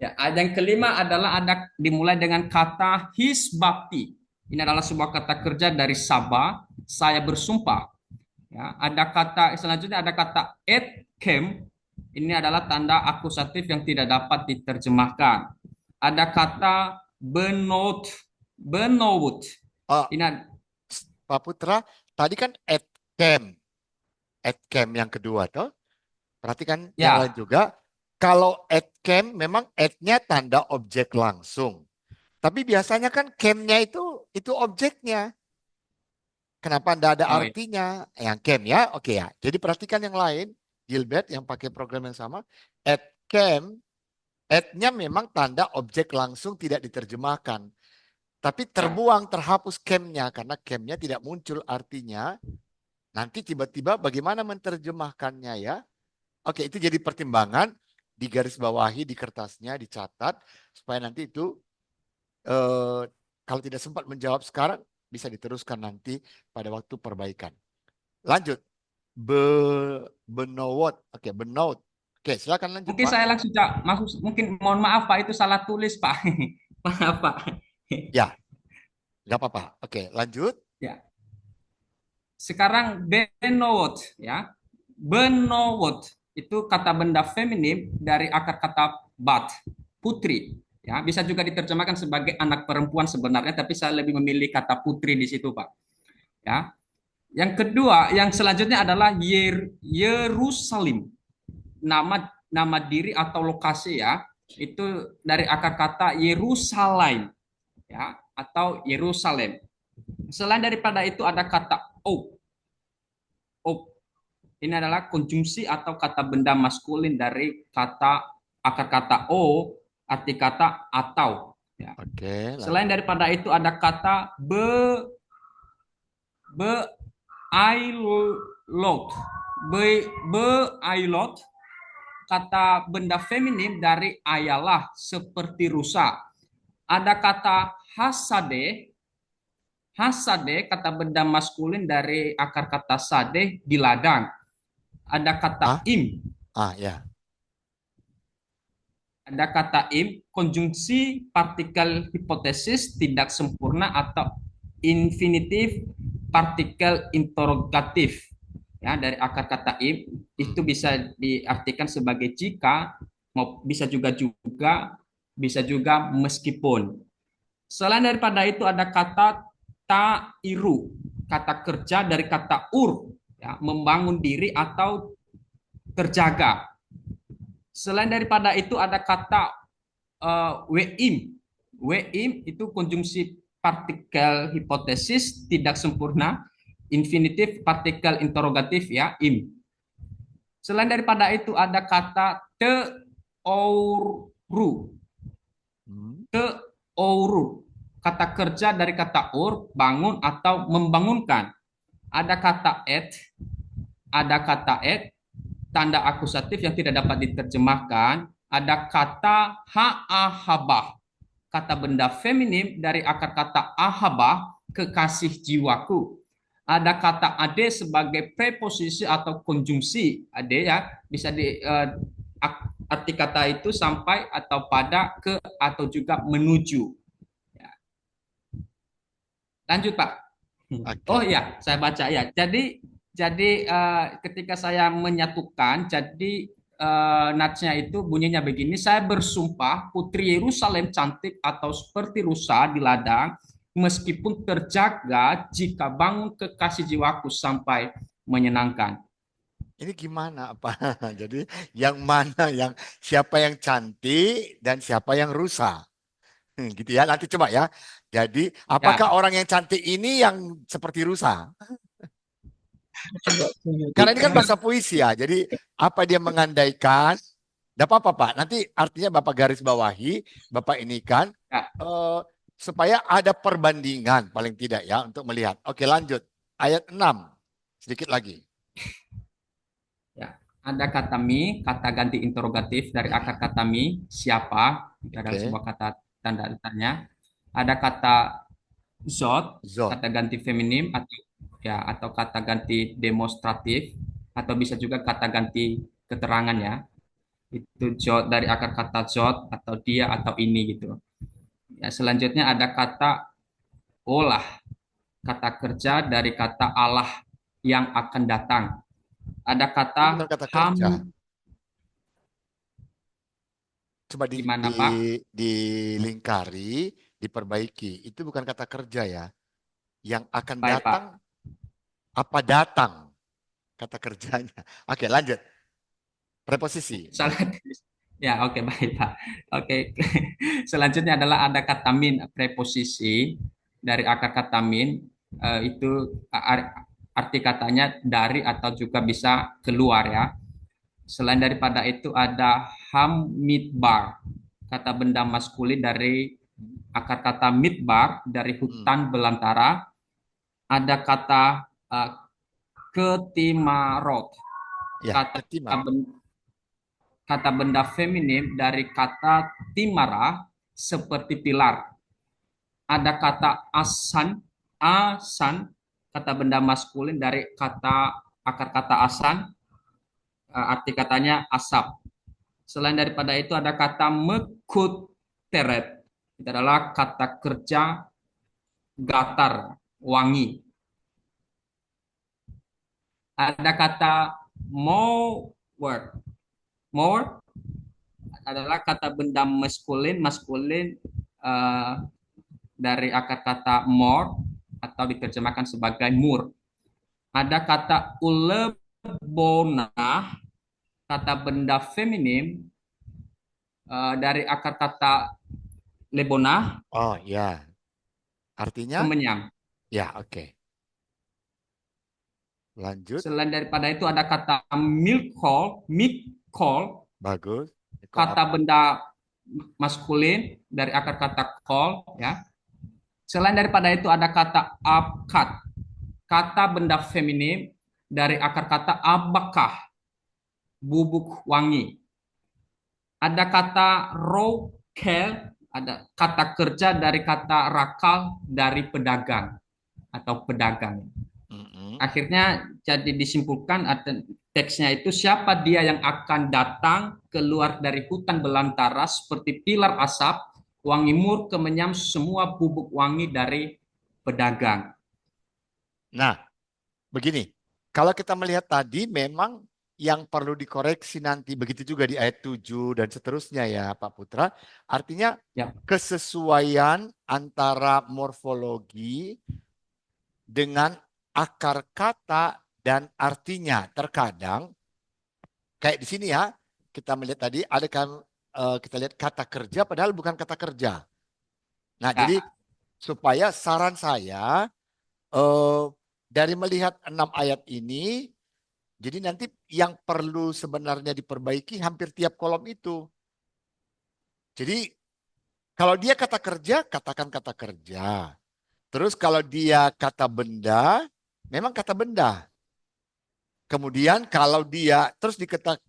Ya, ayat yang kelima adalah dimulai dengan kata hisbakti. Ini adalah sebuah kata kerja dari Sabah, saya bersumpah. Ya, selanjutnya ada kata etkem. Ini adalah tanda akusatif yang tidak dapat diterjemahkan. Ada kata benot. Ini Pak Putra, tadi kan at camp yang kedua toh. Perhatikan yang lain Ya, juga. Kalau at camp memang at-nya tanda objek langsung. Tapi biasanya kan camp-nya itu objeknya. Kenapa tidak ada oh ya. artinya? Yang camp ya, oke ya. Jadi perhatikan yang lain, Gilbert yang pakai program yang sama. At camp, at-nya memang tanda objek langsung tidak diterjemahkan. Tapi terbuang, terhapus camp-nya karena camp-nya tidak muncul artinya. Nanti tiba-tiba bagaimana menerjemahkannya ya? Oke, itu jadi pertimbangan di garis bawahi di kertasnya dicatat supaya nanti itu kalau tidak sempat menjawab sekarang bisa diteruskan nanti pada waktu perbaikan. Lanjut. Benowot. Oke, benowot. Oke, silakan lanjut, Mungkin Pak. saya langsung mungkin mohon maaf Pak, itu salah tulis Pak. Maaf Pak. Ya, nggak apa-apa. Oke, lanjut. Ya. Sekarang benowot ya. Benowot itu kata benda feminim dari akar kata bat, putri. Ya, bisa juga diterjemahkan sebagai anak perempuan sebenarnya, tapi saya lebih memilih kata putri di situ, Pak. Ya. Yang kedua, yang selanjutnya adalah Yerusalem. Nama diri atau lokasi ya. Itu dari akar kata Yerusalem ya, atau Yerusalem. Selain daripada itu ada kata op. Op. Ini adalah konjungsi atau kata benda maskulin dari akar kata o, arti kata atau. Ya. Oke, Selain lanjut. daripada itu ada kata ailot. Ailot, kata benda feminim dari ayalah seperti rusa. Ada kata hasade. Hasade, kata benda maskulin dari akar kata sade, di ladang. Ada kata Ah, im. ya. Ada kata im, konjungsi partikel hipotesis tidak sempurna atau infinitif partikel interrogatif. Ya, dari akar kata im itu bisa diartikan sebagai jika, bisa juga meskipun. Selain daripada itu ada kata ta'iru, kata kerja dari kata ya, membangun diri atau terjaga. Selain daripada itu ada kata weim. Weim itu konjungsi partikel hipotesis tidak sempurna, infinitif partikel interrogatif ya, im. Selain daripada itu ada kata teoru. Teoru, kata kerja dari kata bangun atau membangunkan. Ada kata tanda akusatif yang tidak dapat diterjemahkan. Ada kata ha'ahabah, kata benda feminim dari akar kata ahabah, kekasih jiwaku. Ada kata ade sebagai preposisi atau konjungsi. Ade ya, bisa arti kata itu sampai atau pada, ke, atau juga menuju. Ya. Lanjut Pak. Oke. Oh ya, saya baca ya. Jadi ketika saya menyatukan, jadi natsnya itu bunyinya begini: saya bersumpah putri Yerusalem cantik atau seperti rusa di ladang, meskipun terjaga jika bangun kekasih jiwaku sampai menyenangkan. Ini gimana apa? Jadi yang mana siapa yang cantik dan siapa yang rusak? Gitu ya. Nanti coba ya. Jadi apakah Ya, orang yang cantik ini yang seperti rusa? Karena ini kan bahasa puisi ya. Jadi apa dia mengandaikan? Tidak apa-apa Pak. Nanti artinya Bapak garis bawahi, Bapak ini kan ya, supaya ada perbandingan paling tidak ya untuk melihat. Oke lanjut. Ayat 6. Sedikit lagi. ya. Ada kata mi, kata ganti interrogatif dari akar kata mi, siapa? Itu adalah Oke. sebuah kata tanda tanya. Ada kata zot, Zot. kata ganti feminim, atau kata ganti demonstratif, atau bisa juga kata ganti keterangan ya. Itu zot dari akar kata zot, atau dia, atau ini gitu. Ya, selanjutnya ada kata olah, kata kerja dari kata Allah yang akan datang. Ada kata Ini bukan kata ham, kerja. Coba gimana Pak? dilingkari, diperbaiki. Itu bukan kata kerja ya. Yang akan Baik datang Pak. apa datang kata kerjanya. Oke, lanjut. Preposisi. Salah. Ya, oke, baik, Pak. Oke. Selanjutnya adalah ada kata min, preposisi dari akar kata min, itu arti katanya dari atau juga bisa keluar ya. Selain daripada itu ada hamidbar, kata benda maskulin dari akar kata midbar dari hutan belantara. Ada kata ketimarot, Ya, kata ketimah. kata benda feminim dari kata timara seperti pilar. Ada kata asan, kata benda maskulin dari akar kata asan, arti katanya asap. Selain daripada itu ada kata mekuteret, itu adalah kata kerja gatar, wangi. Ada kata mower, mower adalah kata benda maskulin dari akar kata more atau diterjemahkan sebagai mur. Ada kata ulebona, kata benda feminim dari akar kata lebona, Oh ya, artinya? kemenyang. Ya, oke. Lanjut. Selain daripada itu ada kata milk call, Bagus. Itu kata apa? benda maskulin dari akar kata call ya. Selain daripada itu ada kata abkat, kata benda feminim dari akar kata abakah, bubuk wangi. Ada kata rokel, ada kata kerja dari kata rakal dari pedagang atau pedagang. Akhirnya jadi disimpulkan teksnya itu siapa dia yang akan datang keluar dari hutan belantara seperti pilar asap, wangi mur kemenyam semua bubuk wangi dari pedagang. Nah, begini. Kalau kita melihat tadi memang yang perlu dikoreksi nanti begitu juga di ayat 7 dan seterusnya ya Pak Putra. Artinya Ya. kesesuaian antara morfologi dengan akar kata dan artinya. Terkadang kayak di sini ya, kita melihat tadi ada kan kita lihat kata kerja padahal bukan kata kerja. Nah, Ya. jadi supaya saran saya dari melihat 6 ayat ini, jadi nanti yang perlu sebenarnya diperbaiki hampir tiap kolom itu. Jadi kalau dia kata kerja, katakan kata kerja. Terus kalau dia kata benda, memang kata benda. Kemudian kalau dia terus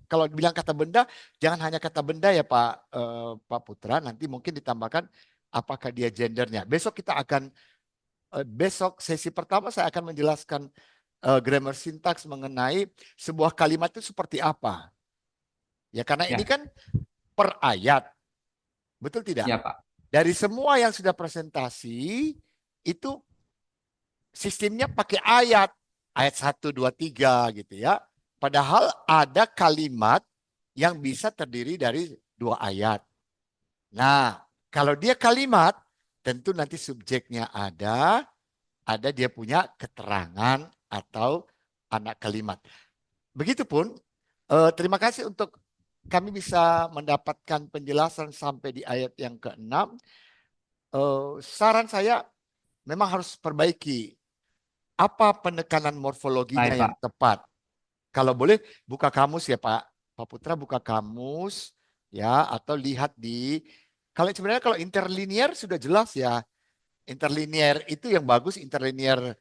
kalau dibilang kata benda, jangan hanya kata benda ya Pak Putra. Nanti mungkin ditambahkan apakah dia gendernya. Besok sesi pertama saya akan menjelaskan grammar sintaks mengenai sebuah kalimat itu seperti apa. Ya karena Ya. ini kan per ayat. Betul tidak? Ya, Pak. Dari semua yang sudah presentasi itu sistemnya pakai ayat. Ayat 1, 2, 3 gitu ya. Padahal ada kalimat yang bisa terdiri dari 2 ayat. Nah, kalau dia kalimat, tentu nanti subjeknya ada dia punya keterangan atau anak kalimat. Begitupun, terima kasih untuk kami bisa mendapatkan penjelasan sampai di ayat yang ke-6. Saran saya memang harus perbaiki apa penekanan morfologinya Baik, Pak. yang tepat. Kalau boleh buka kamus ya Pak Putra, buka kamus ya, atau lihat kalau sebenarnya kalau interlinear sudah jelas ya. Interlinear itu yang bagus interlinear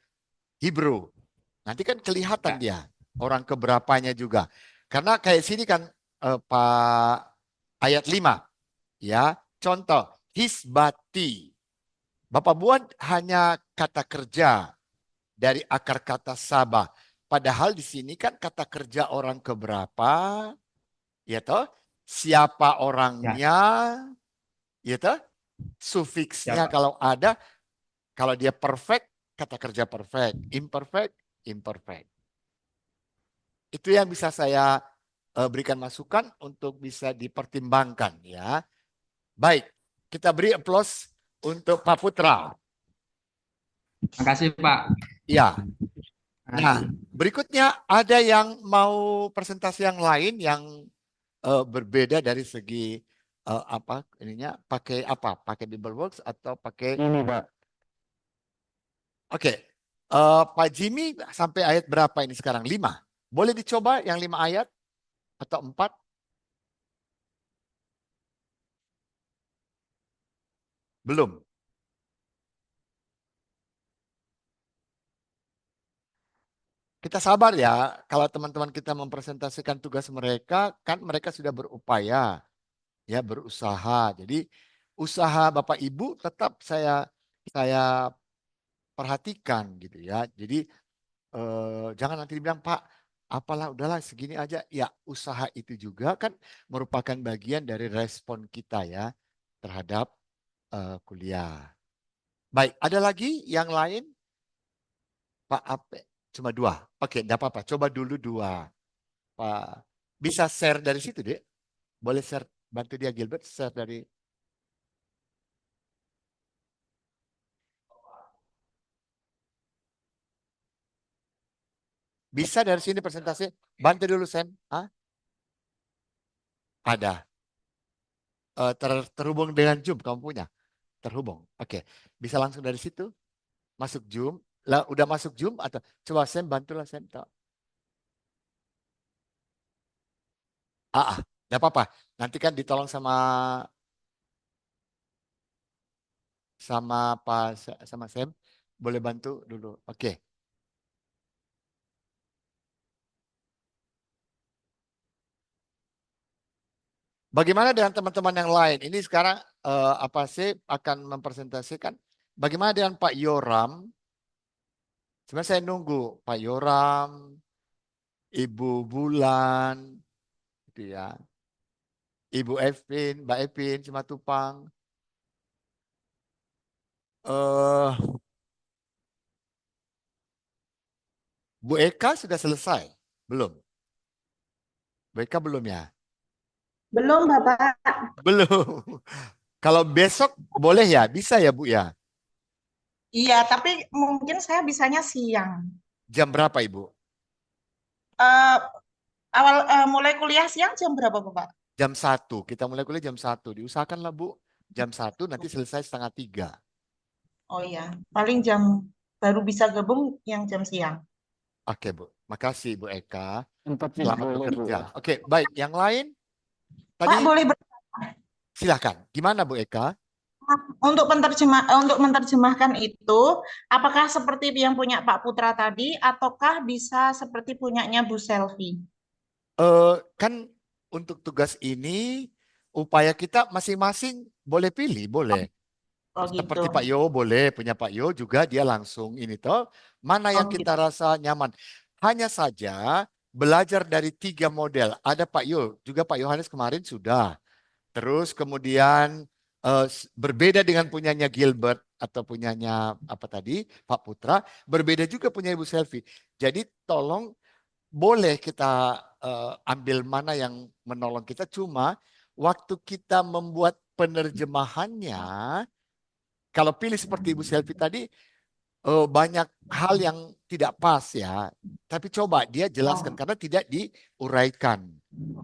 Hebrew. Nanti kan kelihatan dia orang keberapanya juga. Karena kayak sini kan Pak ayat 5 ya. Contoh hisbati. Bapak buat hanya kata kerja dari akar kata sabah. Padahal di sini kan kata kerja orang keberapa, ya toh? Siapa orangnya, ya toh? Sufiksnya kalau ada, kalau dia perfect, kata kerja perfect, imperfect, imperfect. Itu yang bisa saya berikan masukan untuk bisa dipertimbangkan ya. Baik, kita beri applause untuk Pak Putra. Terima kasih, Pak. Ya. Nah, berikutnya ada yang mau presentasi yang lain yang berbeda dari segi apa ininya, pakai apa? Pakai Bimbleworks atau pakai ini, Pak? Oke. Pak Jimmy sampai ayat berapa ini sekarang? 5. Boleh dicoba yang 5 ayat atau 4? Belum. Kita sabar ya, kalau teman-teman kita mempresentasikan tugas mereka, kan mereka sudah berupaya, ya berusaha. Jadi usaha Bapak Ibu tetap saya perhatikan gitu ya. Jadi jangan nanti dibilang Pak, apalah udahlah segini aja. Ya usaha itu juga kan merupakan bagian dari respon kita ya terhadap kuliah. Baik, ada lagi yang lain? Pak Ape, cuma 2. Oke, enggak apa-apa. Coba dulu 2. Pak, bisa share dari situ, Dek? Boleh share, bantu dia Gilbert, share dari... Bisa dari sini presentasi? Bantu dulu, Sen. Hah? Ada. Terhubung dengan Zoom, kamu punya? Terhubung. Oke. Bisa langsung dari situ? Masuk Zoom. Lah, udah masuk Zoom atau coba Sen bantulah Sen. Enggak apa-apa. Nanti kan ditolong sama sama Sam. Boleh bantu dulu. Oke. Bagaimana dengan teman-teman yang lain? Ini sekarang apa sih akan mempresentasikan? Bagaimana dengan Pak Yoram? Sebenarnya saya nunggu Pak Yoram, Ibu Bulan, gitu ya. Ibu Evin, Mbak Evin, Simatupang. eh Bu Eka sudah selesai? Belum? Bu Eka belum ya? Belum, Bapak. Belum. Kalau besok boleh ya? Bisa ya Bu ya? Iya, tapi mungkin saya bisanya siang. Jam berapa Ibu? Eh, mulai kuliah siang jam berapa, Bapak? Jam 1. Kita mulai kuliah jam 1. Diusahakanlah Bu. Jam 1 nanti selesai 2:30. Oh iya, paling jam baru bisa gabung yang jam siang. Oke Bu. Makasih Bu Eka. Selamat bekerja. Oke, baik. Yang lain? Tadi Pak, boleh silahkan. Gimana Bu Eka? untuk menerjemahkan itu, apakah seperti yang punya Pak Putra tadi, ataukah bisa seperti punyanya Bu Selvi? Kan untuk tugas ini upaya kita masing-masing boleh pilih, boleh. Oh gitu. Seperti Pak Yo boleh, punya Pak Yo juga dia langsung ini toh. Mana yang Oh kita gitu. rasa nyaman. Hanya saja belajar dari 3 model. Ada Pak Yo, juga Pak Yohanes kemarin sudah. Terus kemudian berbeda dengan punyanya Gilbert atau punyanya apa tadi Pak Putra, berbeda juga punya Ibu Selvi. Jadi tolong boleh kita ambil mana yang menolong kita. Cuma waktu kita membuat penerjemahannya, kalau pilih seperti Ibu Selvi tadi, banyak hal yang tidak pas ya. Tapi coba dia jelaskan karena tidak diuraikan.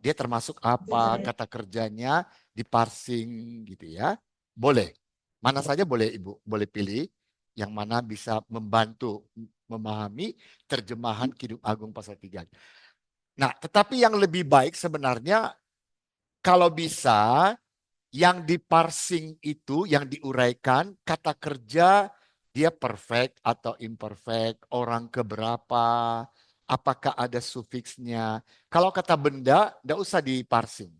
Dia termasuk apa, kata kerjanya, diparsing gitu ya. Boleh. Mana saja boleh Ibu, boleh pilih yang mana bisa membantu memahami terjemahan Kidung Agung pasal 3. Nah, tetapi yang lebih baik sebenarnya kalau bisa yang diparsing itu, yang diuraikan, kata kerja dia perfect atau imperfect, orang keberapa, apakah ada sufiksnya. Kalau kata benda, tidak usah diparsing.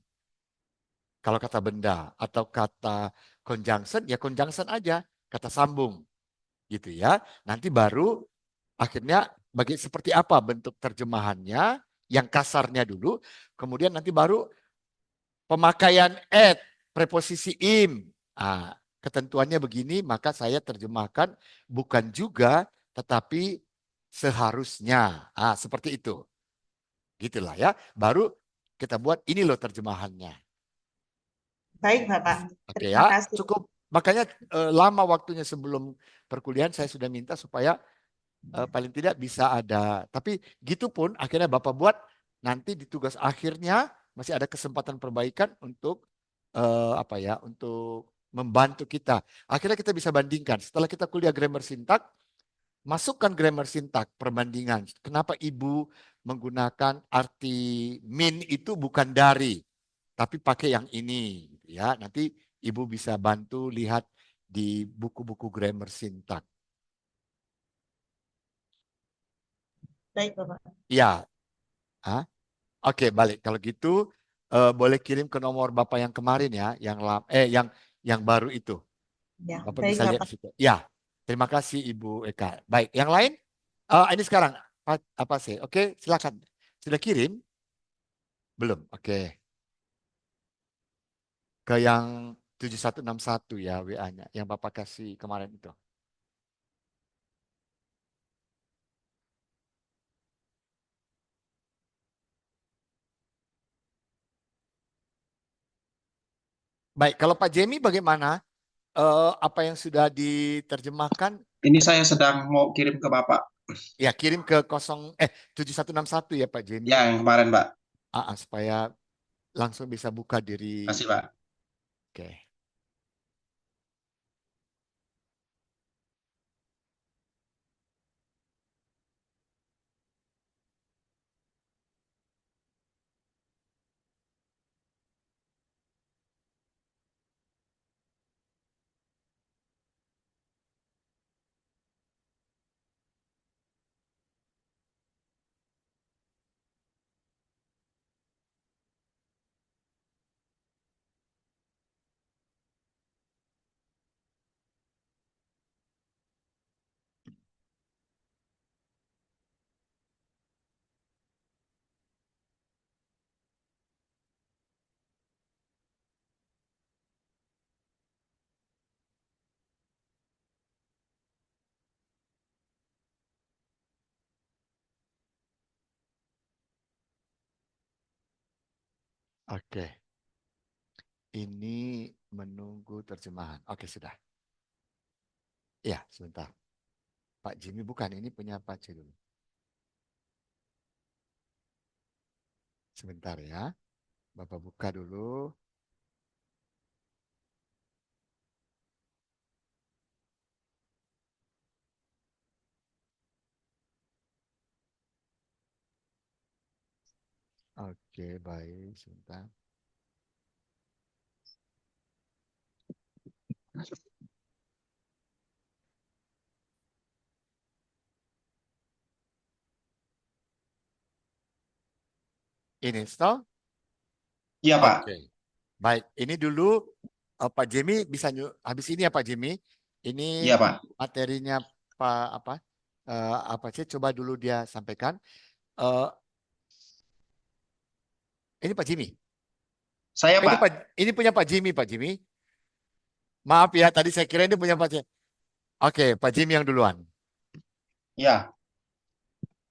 Kalau kata benda atau kata conjunction, ya conjunction aja, kata sambung. Gitu ya. Nanti baru akhirnya seperti apa bentuk terjemahannya, yang kasarnya dulu, kemudian nanti baru pemakaian at, preposisi im. Ketentuannya begini, maka saya terjemahkan bukan juga, tetapi seharusnya. Seperti itu. Gitulah ya. Baru kita buat ini loh terjemahannya. Baik, Bapak. Oke Terima ya, kasih. cukup. Makanya lama waktunya sebelum perkuliahan saya sudah minta supaya paling tidak bisa ada. Tapi gitu pun akhirnya Bapak buat nanti di tugas akhirnya masih ada kesempatan perbaikan untuk apa ya, untuk membantu kita. Akhirnya kita bisa bandingkan. Setelah kita kuliah grammar sintak, masukkan grammar sintak perbandingan. Kenapa Ibu menggunakan arti min itu bukan dari, tapi pakai yang ini, gitu ya. Nanti Ibu bisa bantu lihat di buku-buku grammar sintak. Baik, Bapak. Ya, Hah? Oke, balik. Kalau gitu boleh kirim ke nomor Bapak yang kemarin ya, yang baru itu. Ya, Bapak baik, bisa lihat Bapak. di situ. Ya, terima kasih Ibu Eka. Baik, yang lain? Ini sekarang apa sih? Oke, silakan. Sudah kirim? Belum. Oke. Ke yang 7161 ya WA-nya yang Bapak kasih kemarin itu. Baik, kalau Pak Jemi bagaimana? Apa yang sudah diterjemahkan? Ini saya sedang mau kirim ke Bapak. Ya, kirim ke 7161 ya Pak Jemi. Ya, yang kemarin, Pak. Supaya langsung bisa buka diri. Kasih, Pak. Oke. Oke. Ini menunggu terjemahan. Oke, sudah. Ya, sebentar. Pak Jimmy bukan, ini punya Pak C dulu. Sebentar ya. Bapak buka dulu. Oke, baik. Sebentar. Ini install? Iya, Pak. Oke. Baik, ini dulu Pak Jimmy bisa habis ini ya Pak Jimmy. Ini Iya, Pak. materinya Pak apa sih? Coba dulu dia sampaikan. Eh, ini Pak Jimmy. Saya, Ini Pak. ini punya Pak Jimmy, Pak Jimmy. Maaf ya, tadi saya kira ini punya Pak Jimmy. Oke, Pak Jimmy yang duluan. Ya.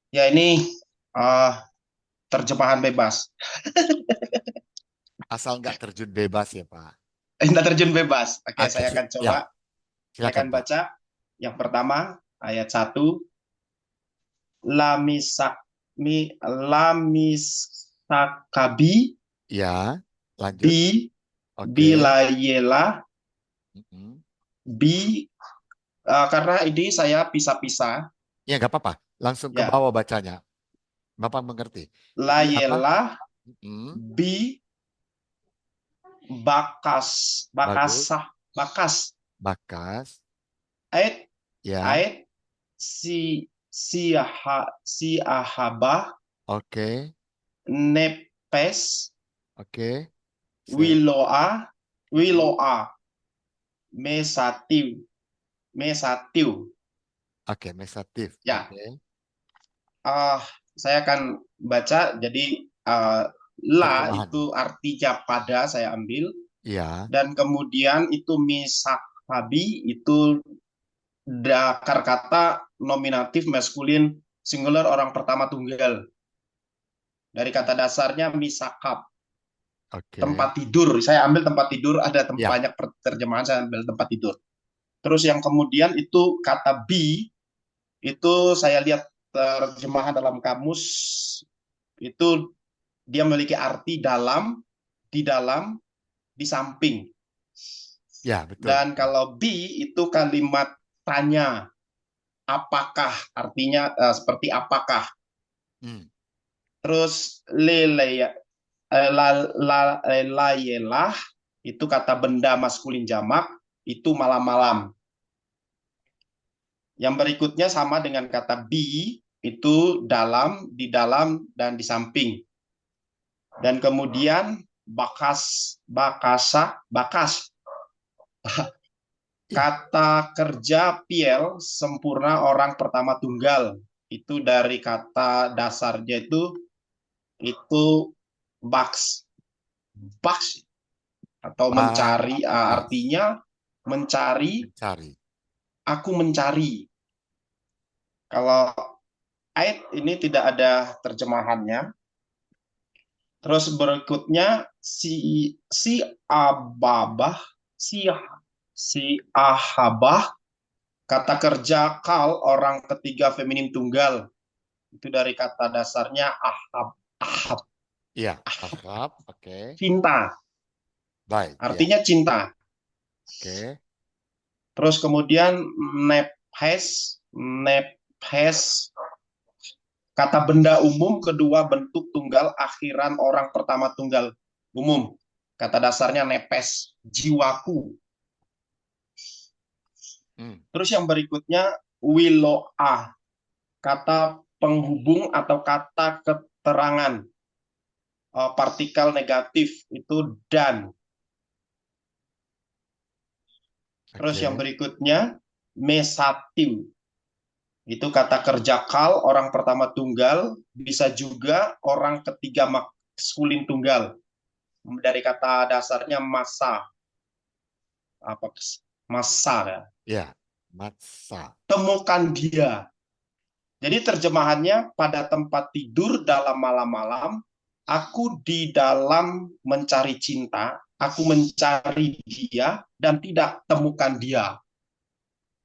Ya, ini eh, terjemahan bebas. Asal nggak terjun bebas ya Pak. Tidak terjun bebas. Oke, Oke, saya akan ya, coba. Saya silakan akan Pak. baca yang pertama, ayat 1. Lamisakabi Ya, lanjut. Oke. bilayela Mm-mm. karena ini saya pisah-pisah. Ya nggak apa-apa. Langsung ke Ya. bawah bacanya. Bapak mengerti. Layela Mm-mm. bi bakas Bakas. ait Ya. siahaba Oke. nepes Oke. wiloa mesatiu. Oke, mesatif. Ya. Oke. Saya akan baca. Jadi la Terjemahan. itu artinya pada, saya ambil. Iya. Dan kemudian itu misakabi itu akar kata nominatif maskulin singular orang pertama tunggal. Dari kata dasarnya misakab. Oke. Tempat tidur. Saya ambil tempat tidur, ada Ya. banyak terjemahan, saya ambil tempat tidur. Terus yang kemudian itu kata bi Itu saya lihat terjemahan dalam kamus, itu dia memiliki arti dalam, di dalam, di samping. Ya, betul. Dan kalau be itu kalimat tanya, apakah, artinya seperti apakah. Hmm. Terus layelah itu kata benda maskulin jamak, itu malam-malam. Yang berikutnya sama dengan kata be, itu dalam, di dalam, dan di samping. Dan kemudian bakas, kata kerja piel sempurna orang pertama tunggal. Itu dari kata dasarnya itu baks. Baks atau mencari, artinya mencari, Mencari. aku mencari. Kalau ayat ini tidak ada terjemahannya. Terus berikutnya si ababah, si ahabah, kata kerja kal orang ketiga feminim tunggal. Itu dari kata dasarnya ahab, Iya, ahab. Oke. cinta. Baik. Ya. Artinya cinta. Oke. Terus kemudian nephes, kata benda umum kedua bentuk tunggal akhiran orang pertama tunggal umum. Kata dasarnya nepes, jiwaku. Terus yang berikutnya wiloah, kata penghubung atau kata keterangan, partikel negatif itu dan. Terus yang berikutnya mesatiu, itu kata kerja kal orang pertama tunggal, bisa juga orang ketiga maskulin tunggal. Dari kata dasarnya masa. Apa masa ya? Ya, masa. Temukan dia. Jadi terjemahannya pada tempat tidur dalam malam-malam, aku di dalam mencari cinta, aku mencari dia dan tidak temukan dia.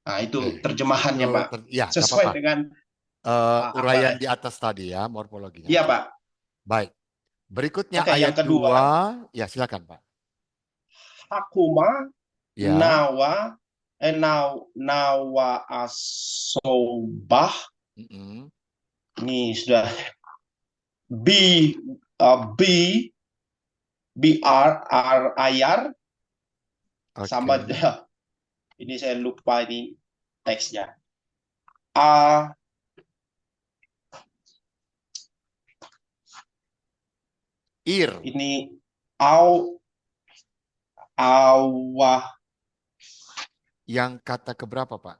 Nah, itu terjemahannya, Pak. Ya, Sesuai apa-apa. dengan uraian di atas tadi ya, morfologinya. Iya, Pak. Baik. Berikutnya Oke, ayat yang kedua. 2. Ya, silakan, Pak. Hakuma Ya. nawa asobah. Ini sudah ayar. Sama ini saya lupa ini teksnya. Ini awah. Yang kata keberapa, Pak?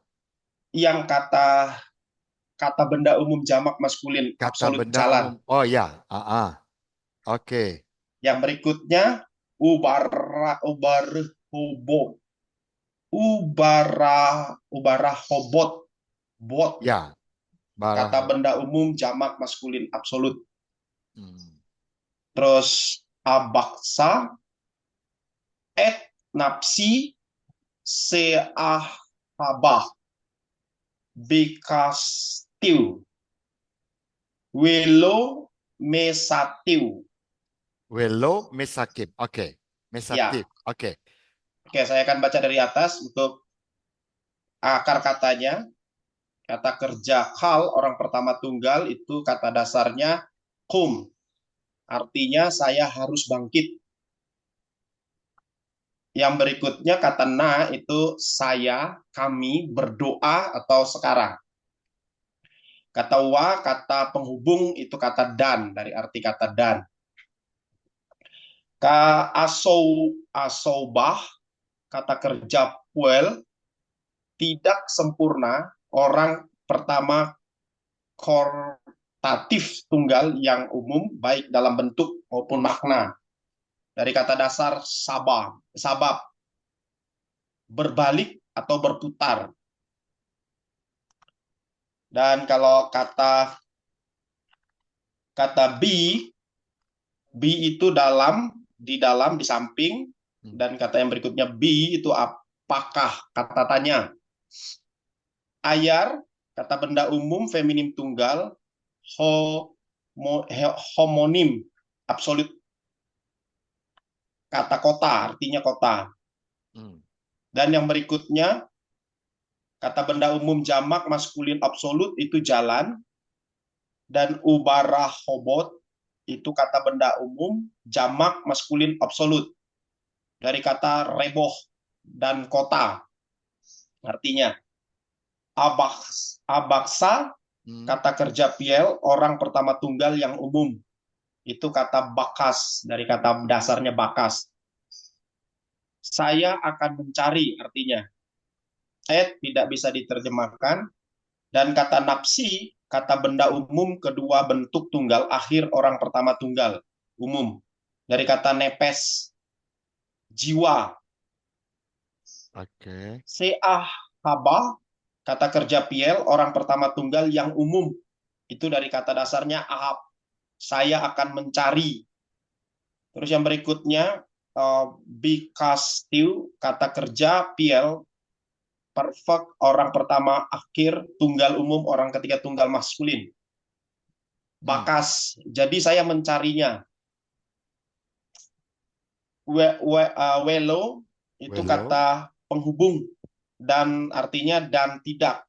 Yang kata benda umum jamak maskulin, Kata absolut benda jalan. umum. Oh ya, Oke. Yang berikutnya ubarahobot. Bot. Ya. Kata benda umum jamak maskulin absolut. Terus abaksa, nafsi, seahabah, bikastiu, welo mesatiu. Welo mesakib. Oke. Mesakib. Ya. Oke. Oke, saya akan baca dari atas untuk akar katanya. Kata kerja kal orang pertama tunggal itu kata dasarnya kum. Artinya saya harus bangkit. Yang berikutnya kata na itu saya, kami, berdoa atau sekarang. Kata wa, kata penghubung itu kata dan, dari arti kata dan. Asobah, kata kerja puel, tidak sempurna, orang pertama kortatif tunggal yang umum, baik dalam bentuk maupun makna. Dari kata dasar sabab, berbalik atau berputar. Dan kalau kata bi itu dalam, di samping, dan kata yang berikutnya bi itu apakah, kata tanya. Ayar kata benda umum feminim tunggal, homonim absolut, kata kota artinya kota. Hmm. Dan yang berikutnya kata benda umum jamak maskulin absolut itu jalan, dan ubarahobot itu kata benda umum jamak maskulin absolut dari kata reboh dan kota. Artinya abaksa Hmm. kata kerja piel orang pertama tunggal yang umum. Itu kata bakas dari kata dasarnya bakas. Saya akan mencari artinya. Tidak bisa diterjemahkan. Dan kata napsi kata benda umum kedua bentuk tunggal akhir orang pertama tunggal umum. Dari kata nepes jiwa. Oke. Seahaba kata kerja piel orang pertama tunggal yang umum. Itu dari kata dasarnya ahab. Saya akan mencari. Terus yang berikutnya bikastiu kata kerja piel perfect orang pertama akhir tunggal umum orang ketiga tunggal maskulin. Bakas. Jadi saya mencarinya. Welo itu Welo. kata penghubung dan artinya dan tidak.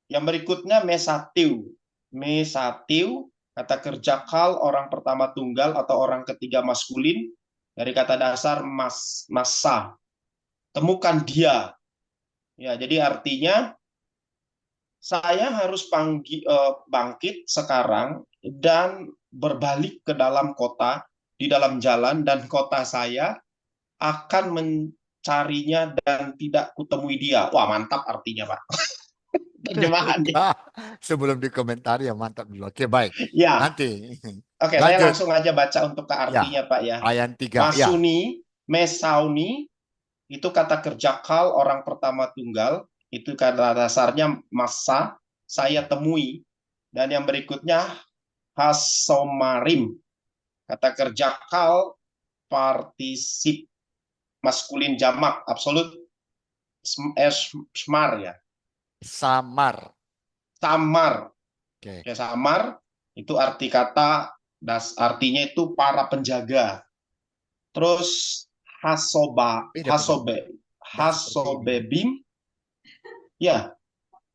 Yang berikutnya mesatiu. Mesatiu kata kerja kal orang pertama tunggal atau orang ketiga maskulin dari kata dasar massa. Temukan dia. Ya, jadi artinya saya harus bangkit sekarang dan berbalik ke dalam kota, di dalam jalan, dan kota saya akan mencarinya dan tidak kutemui dia. Wah, mantap artinya, Pak. Terjemahannya. Sebelum dikomentari ya mantap dulu. Oke, baik. Ya, Nanti oke, saya lanjut. langsung aja baca untuk ke artinya, Ya, Pak ya. ayat 3. Ya. Masuni, mesauni, itu kata kerja kal orang pertama tunggal, itu kata dasarnya massa, saya temui. Dan yang berikutnya hasomarim, kata kerja kal partisip maskulin jamak absolut smar ya. Samar. Samar. Oke. Ya, samar itu arti kata artinya itu para penjaga. Terus Beda pendapat. Nggak seperti ini. hasobebim ya,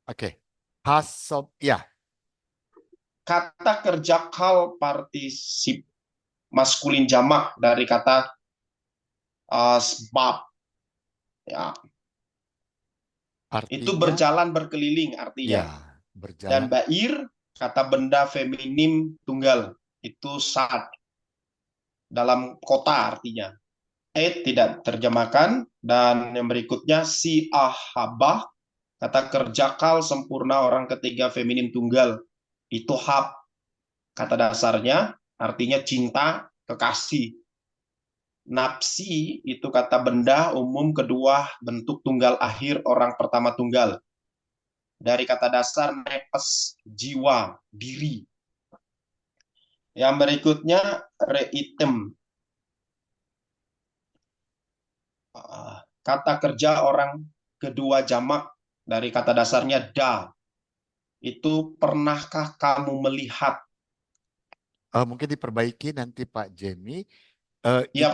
Oke. Hasob. Ya. kata kerja kal partisip maskulin jamak dari kata sebab ya, itu Artinya berjalan berkeliling artinya. ya, Dan berjalan. bair kata benda feminim tunggal itu saat dalam kota artinya. Tidak terjemahkan. Dan yang berikutnya si ahabah kata kerja kal sempurna orang ketiga feminim tunggal itu hab kata dasarnya artinya cinta kekasih. Napsi itu kata benda umum kedua bentuk tunggal akhir orang pertama tunggal. Dari kata dasar nepes jiwa, diri. Yang berikutnya reitem. Kata kerja orang kedua jamak dari kata dasarnya da. Itu pernahkah kamu melihat? Mungkin diperbaiki nanti Pak Jemi. Iya,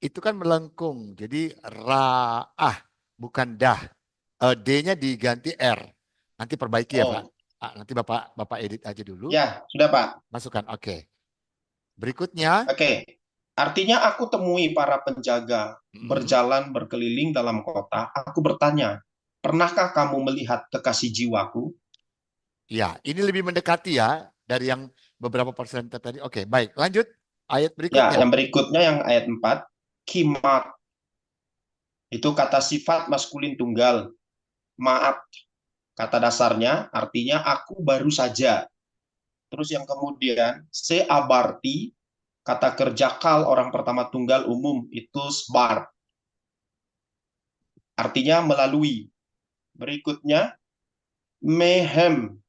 Itu Pak. kan melengkung. Jadi raah bukan dah. D-nya diganti R. Nanti perbaiki ya Pak. Oh, Nanti Bapak edit aja dulu. ya, sudah Pak. Masukkan. Oke. Berikutnya. Oke. Artinya aku temui para penjaga berjalan berkeliling dalam kota. Aku bertanya, pernahkah kamu melihat kekasih jiwaku? Ya, ini lebih mendekati ya dari yang beberapa persen tadi. Oke, baik. Lanjut ayat Ya, berikutnya. yang berikutnya yang ayat 4. Kimat. Itu kata sifat maskulin tunggal. Maaf. Kata dasarnya artinya aku baru saja. Terus yang kemudian seabarti kata kerja kal orang pertama tunggal umum itu sbar. Artinya melalui. Berikutnya mehem.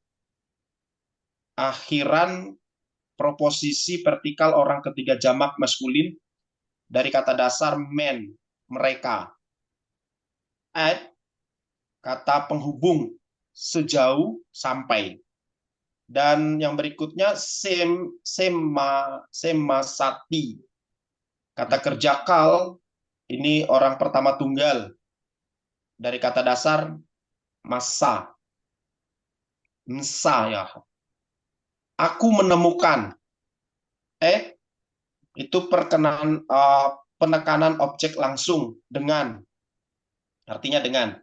Akhiran proposisi vertikal orang ketiga jamak maskulin dari kata dasar men, mereka. kata penghubung sejauh sampai. Dan yang berikutnya semasati, kata kerja kal, ini orang pertama tunggal dari kata dasar masa, nsa ya. Aku menemukan, itu penekanan objek langsung dengan, artinya dengan.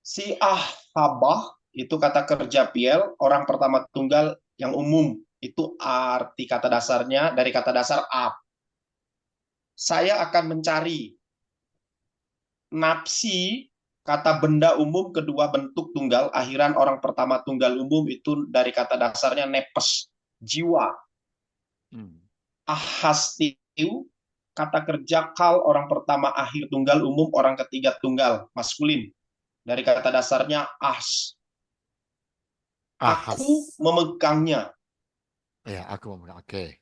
Si ahhabah itu kata kerja piel, orang pertama tunggal yang umum. Itu arti kata dasarnya dari kata dasar ab. Saya akan mencari. Napsi, kata benda umum kedua bentuk tunggal, akhiran orang pertama tunggal umum itu dari kata dasarnya nepes, jiwa. Ahastiu, kata kerja kal, orang pertama akhir tunggal umum, orang ketiga tunggal, maskulin. Dari kata dasarnya as. Ahas. Aku memegangnya. Ya, aku memegang. Oke.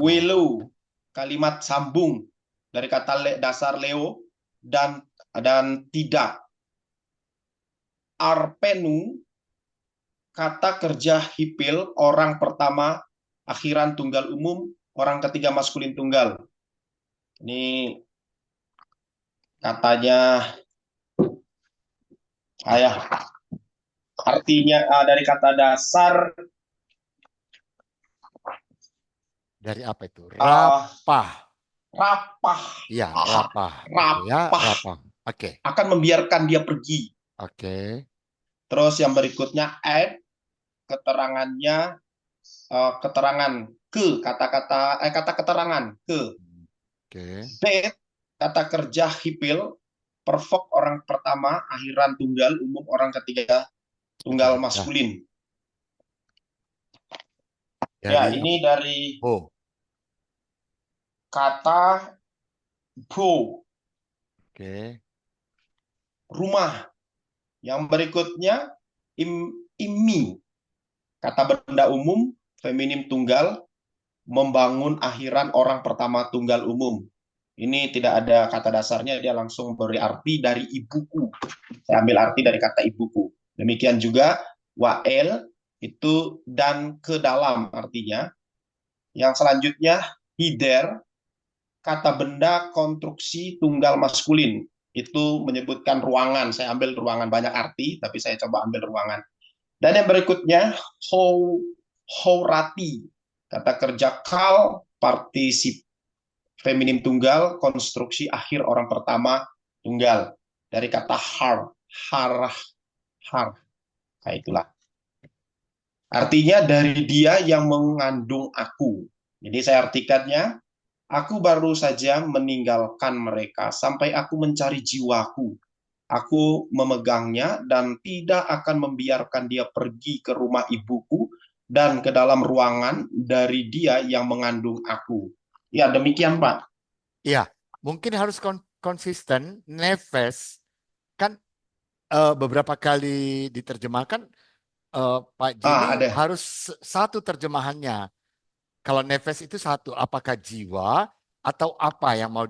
Welu, kalimat sambung dari kata dasar leo dan tidak. Arpenu, kata kerja hipil, orang pertama akhiran tunggal umum, orang ketiga maskulin tunggal. Ini katanya artinya dari kata dasar dari apa itu? Rapah. Rapah. Iya, rapah. Rapah. Oke. Akan membiarkan dia pergi. Oke. Terus yang berikutnya keterangannya keterangan ke kata keterangan ke. Oke. Bet, kata kerja hipil, perfect orang pertama, akhiran tunggal, umum orang ketiga tunggal maskulin. Ya, ini dari kata bo. Oke. Rumah. Yang berikutnya imi. Kata benda umum, feminim tunggal, membangun akhiran orang pertama tunggal umum. Ini tidak ada kata dasarnya, dia langsung beri arti dari ibuku. Saya ambil arti dari kata ibuku. Demikian juga wael itu dan ke dalam artinya. Yang selanjutnya hider, kata benda konstruksi tunggal maskulin. Itu menyebutkan ruangan. Saya ambil ruangan, banyak arti, tapi saya coba ambil ruangan. Dan yang berikutnya hourati, kata kerja kal, partisip feminim tunggal, konstruksi akhir orang pertama tunggal dari kata har. Nah, itulah. Artinya dari dia yang mengandung aku. Jadi saya artikannya, aku baru saja meninggalkan mereka sampai aku mencari jiwaku. Aku memegangnya dan tidak akan membiarkan dia pergi ke rumah ibuku dan ke dalam ruangan dari dia yang mengandung aku. Ya, demikian, Pak. Iya, mungkin harus konsisten. Nefes kan beberapa kali diterjemahkan, Pak Jimmy harus satu terjemahannya. Kalau nefes itu satu, apakah jiwa atau apa yang mau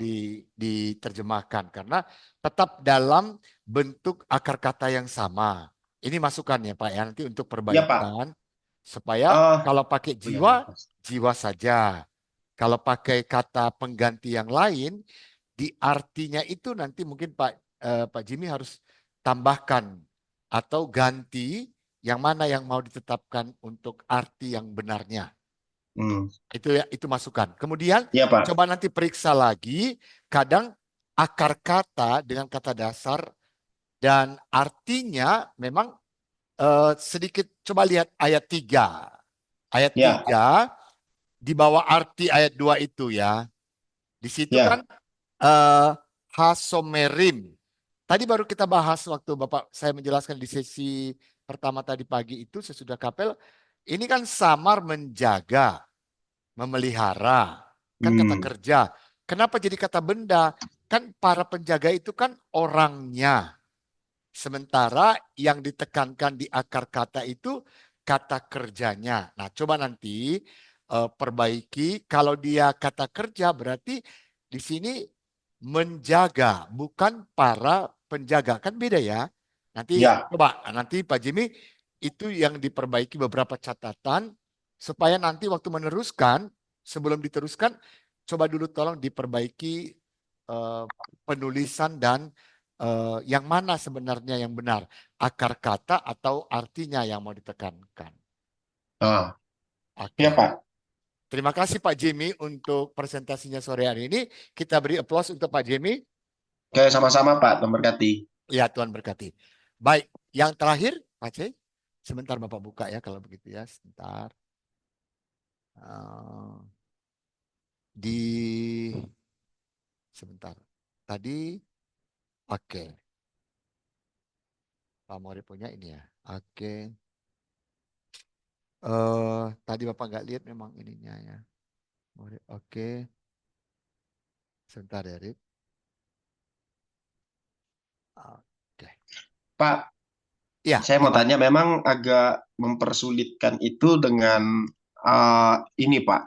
diterjemahkan? Karena tetap dalam bentuk akar kata yang sama. Ini masukannya Pak ya, nanti untuk perbaikan. Supaya kalau pakai jiwa, jiwa saja. Kalau pakai kata pengganti yang lain, di artinya itu nanti mungkin Pak Jimmy harus tambahkan atau ganti yang mana yang mau ditetapkan untuk arti yang benarnya. Itu masukan. Kemudian coba nanti periksa lagi, kadang akar kata dengan kata dasar dan artinya memang sedikit, coba lihat ayat 3. Ayat 3 di bawah arti ayat 2 itu ya. Di situ kan hasomerim. Tadi baru kita bahas waktu Bapak saya menjelaskan di sesi pertama tadi pagi itu sesudah kapel. Ini kan samar menjaga, memelihara. Kan kata kerja. Kenapa jadi kata benda? Kan para penjaga itu kan orangnya. Sementara yang ditekankan di akar kata itu kata kerjanya. Nah, coba nanti perbaiki. Kalau dia kata kerja berarti di sini menjaga, bukan para penjaga. Kan beda ya. Nanti Ya, coba, nanti Pak Jimmy itu yang diperbaiki beberapa catatan supaya nanti waktu meneruskan, sebelum diteruskan, coba dulu tolong diperbaiki eh, penulisan dan yang mana sebenarnya yang benar, akar kata atau artinya yang mau ditekankan. ah, ya Oke. Pak. Terima kasih Pak Jimmy untuk presentasinya sore hari ini. Kita beri applause untuk Pak Jimmy. Oke, sama-sama Pak, memberkati. Ya, Tuhan berkati. Baik, yang terakhir, Pak C. Sebentar Bapak buka ya kalau begitu ya, sebentar. Eh, di sebentar. Tadi, oke. Pak Mori punya ini ya. Oke. Tadi Bapak nggak lihat memang ininya ya. Mori, oke. Sebentar ya, Rip. Oke. Pak, Ya, saya mau gimana? tanya, memang agak mempersulitkan itu dengan ini Pak.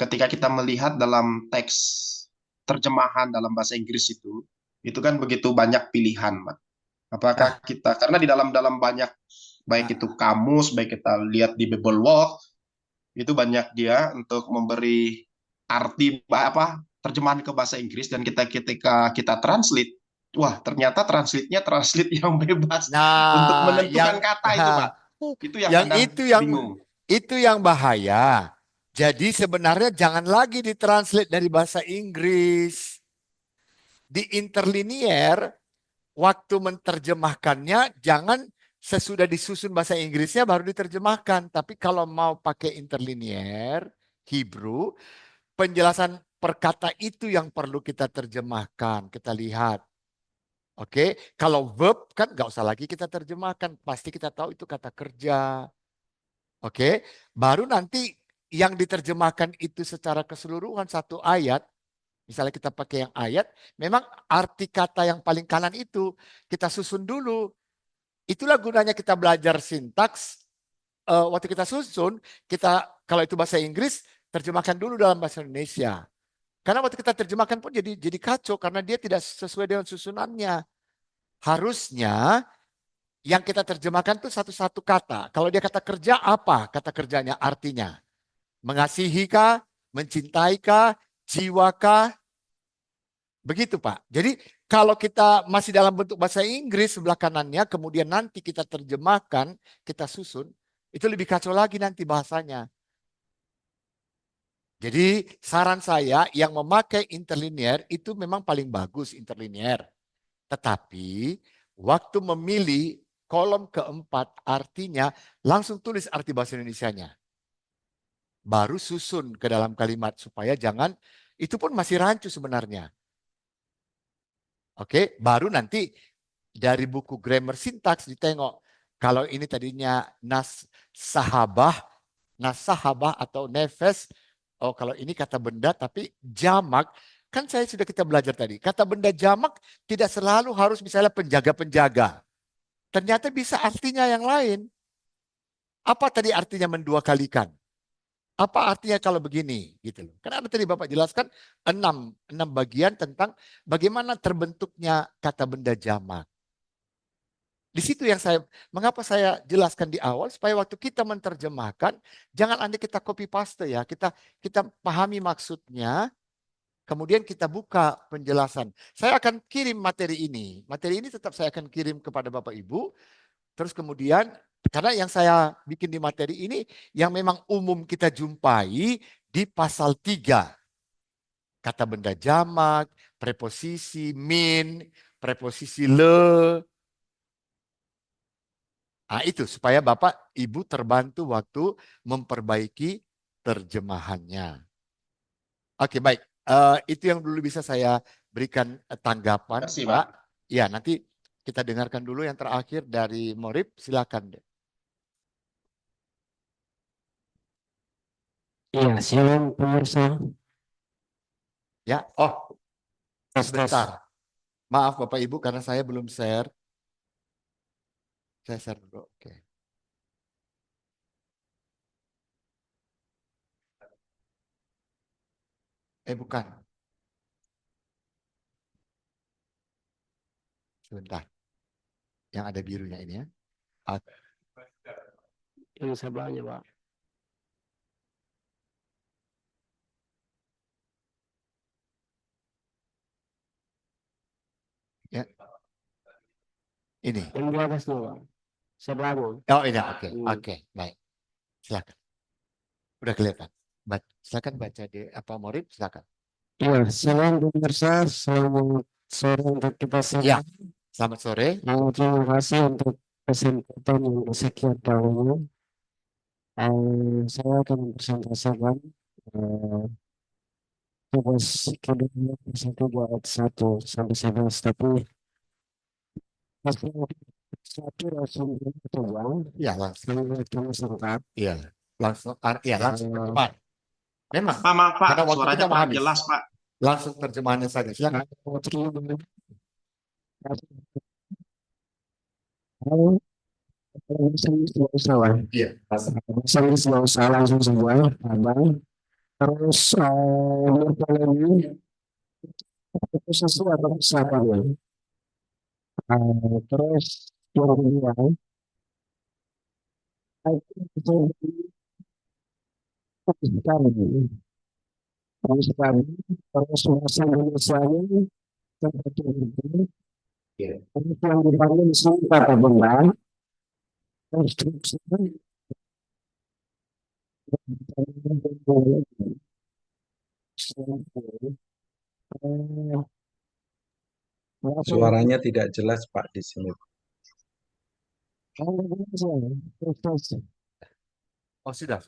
Ketika kita melihat dalam teks terjemahan dalam bahasa Inggris itu kan begitu banyak pilihan, Pak. Apakah Nah, kita, karena di dalam banyak, baik itu nah, kamus, baik kita lihat di Biblewalk, itu banyak dia untuk memberi arti apa terjemahan ke bahasa Inggris, dan kita ketika kita translate, wah ternyata translate-nya translate yang bebas untuk nah, menentukan kata itu Pak. Itu yang yang kadang itu yang bingung. itu yang bahaya. Jadi sebenarnya jangan lagi ditranslate dari bahasa Inggris. Di interlinier, waktu menerjemahkannya jangan sesudah disusun bahasa Inggrisnya baru diterjemahkan. Tapi kalau mau pakai interlinier, Hebrew, penjelasan perkata itu yang perlu kita terjemahkan. Kita lihat. Oke, kalau verb kan nggak usah lagi kita terjemahkan. Pasti kita tahu itu kata kerja. Oke, baru nanti yang diterjemahkan itu secara keseluruhan satu ayat. Misalnya kita pakai yang ayat, memang arti kata yang paling kanan itu kita susun dulu. Itulah gunanya kita belajar sintaks. Waktu kita susun, kita kalau itu bahasa Inggris, terjemahkan dulu dalam bahasa Indonesia. Karena waktu kita terjemahkan pun jadi kacau karena dia tidak sesuai dengan susunannya. Harusnya yang kita terjemahkan itu satu-satu kata. Kalau dia kata kerja, apa kata kerjanya artinya? Mengasihi kah? Mencintai kah? Jiwa kah? Begitu Pak. Jadi kalau kita masih dalam bentuk bahasa Inggris sebelah kanannya, kemudian nanti kita terjemahkan, kita susun, itu lebih kacau lagi nanti bahasanya. Jadi saran saya yang memakai interlinear itu memang paling bagus interlinear. Tetapi waktu memilih kolom keempat artinya langsung tulis arti bahasa Indonesianya. Baru susun ke dalam kalimat supaya jangan, itu pun masih rancu sebenarnya. Oke, baru nanti dari buku grammar sintaks ditengok. Kalau ini tadinya sahabah atau nefes. Oh, kalau ini kata benda tapi jamak. Kan kita belajar tadi. Kata benda jamak tidak selalu harus misalnya penjaga-penjaga. Ternyata bisa artinya yang lain. Apa tadi artinya mendua kalikan? Apa artinya kalau begini? Gitu loh. Karena tadi Bapak jelaskan enam bagian tentang bagaimana terbentuknya kata benda jamak. Di situ yang mengapa saya jelaskan di awal supaya waktu kita menerjemahkan jangan andai kita copy paste ya, kita pahami maksudnya, kemudian kita buka penjelasan. Saya akan kirim materi ini tetap saya akan kirim kepada Bapak Ibu, terus kemudian karena yang saya bikin di materi ini yang memang umum kita jumpai di pasal 3. Kata benda jamak, preposisi min, preposisi le. Nah, itu supaya Bapak Ibu terbantu waktu memperbaiki terjemahannya. Oke, baik. Itu yang dulu bisa saya berikan tanggapan, Terima kasih Pak. Pak. Ya, nanti kita dengarkan dulu yang terakhir dari Morib. Silakan. Iya, shalom pemirsa. Ya, oh, Tes, tes. sebentar. Maaf Bapak Ibu karena saya belum share. Saya share dulu. Oke. Bukan. Sebentar. yang ada birunya ini ya. Yang sebelahnya, Pak. Ya. Ini. Yang di atasnya, Pak. Sebelahnya. Oh ini, oke, Hmm. oke, baik. Silakan. Udah kelihatan. Silakan baca di apa Morib, silakan. Iya, salam pemirsa, selamat sore untuk kita Ya, semua. selamat sore. Terima kasih untuk kesempatan yang kesekian kalinya. Saya akan mempresentasikan tugas kedua satu buat 1 sampai 11, tapi hasil satu langsung coba Ya, langsung. yang singkat. Iya, langsung. Iya, langsung terjemahan. Memang, Pak, maaf Pak, karena waktu suaranya kita mau kurang habis. jelas Pak. Langsung terjemahannya saja. Silakan. Terima kasih. Salah. Iya. Saya usah langsung semua, abang. Terus lagi itu sesuatu kesalahan. Terus yang kedua, itu sekali, sekali. Terus bahasa Indonesia-nya seperti itu. Terus yang dipanggil di sini kata benda, konstruksi, Suaranya tidak jelas, Pak, di sini. Oh, sudah.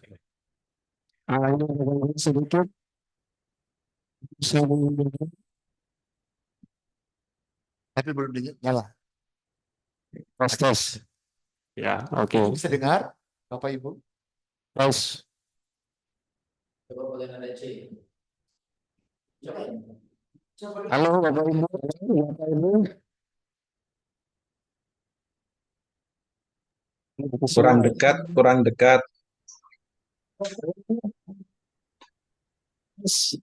ini sedikit saya menunjukkan. Tapi belum nyala. Tes. Ya, oke. Bisa dengar, Bapak Ibu? Tes. Halo, Bapak Ibu. Bapak Ibu. Kurang dekat, kurang dekat. Tes.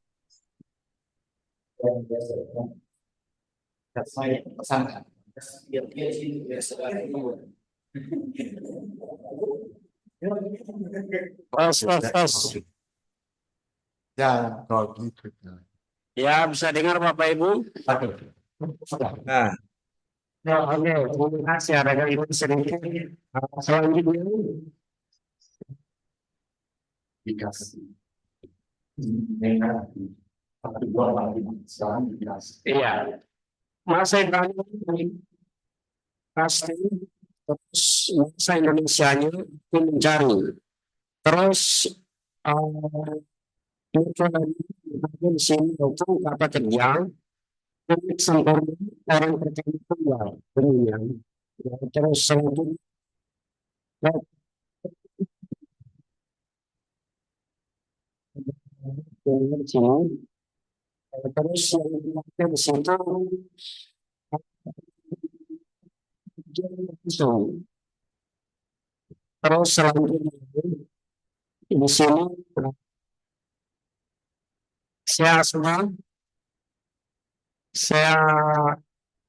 Ya, kalau gitu. Ya, bisa dengar Bapak Ibu? Nah, Ya, oke. Terima kasih. Ada yang sedikit. Selanjutnya. Dikasih. Iya. Masa Ibrani pasti terus bahasa Indonesianya itu mencari. Terus di sini itu kata kerja untuk sempurna orang pertama tunggal dunia. Ya, terus selanjutnya di sini terus yang dimaksud di situ langsung. Terus selanjutnya di sini saya semua saya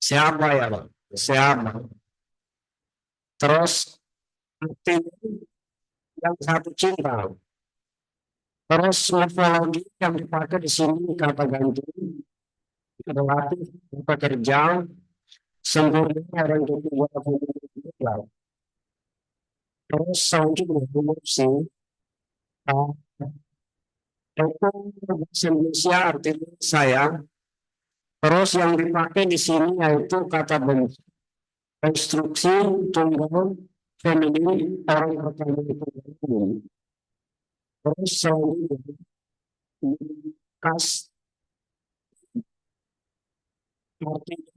siapa ya Pak? Siapa? Terus artinya yang satu cinta. Terus morfologi yang dipakai di sini kata ganti relatif pekerja sempurna orang kedua. Terus selanjutnya fungsi itu bahasa Indonesia artinya saya. Terus yang dipakai di sini yaitu kata bentuk konstruksi tunggal feminin orang pertama itu. Terus selanjutnya kas artinya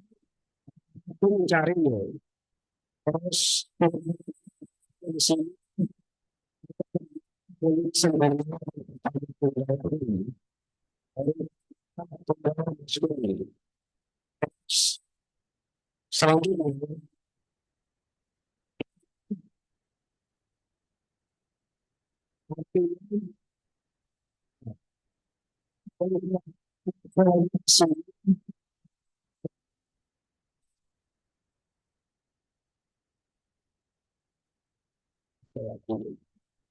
itu mencarinya. Terus di sini sebenarnya selanjutnya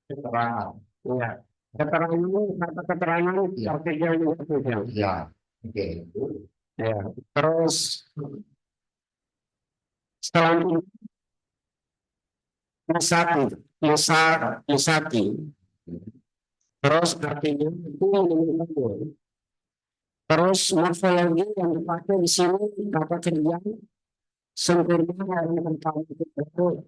Keterangan. Ya. Keterangan, kata keterangan, Ya. artikel juga beda. Ya. Oke. Ya. Terus selanjutnya misati. Terus artinya itu menunjukkan. Terus morfologi yang dipakai di sini kata kerja sempurna yang pertama itu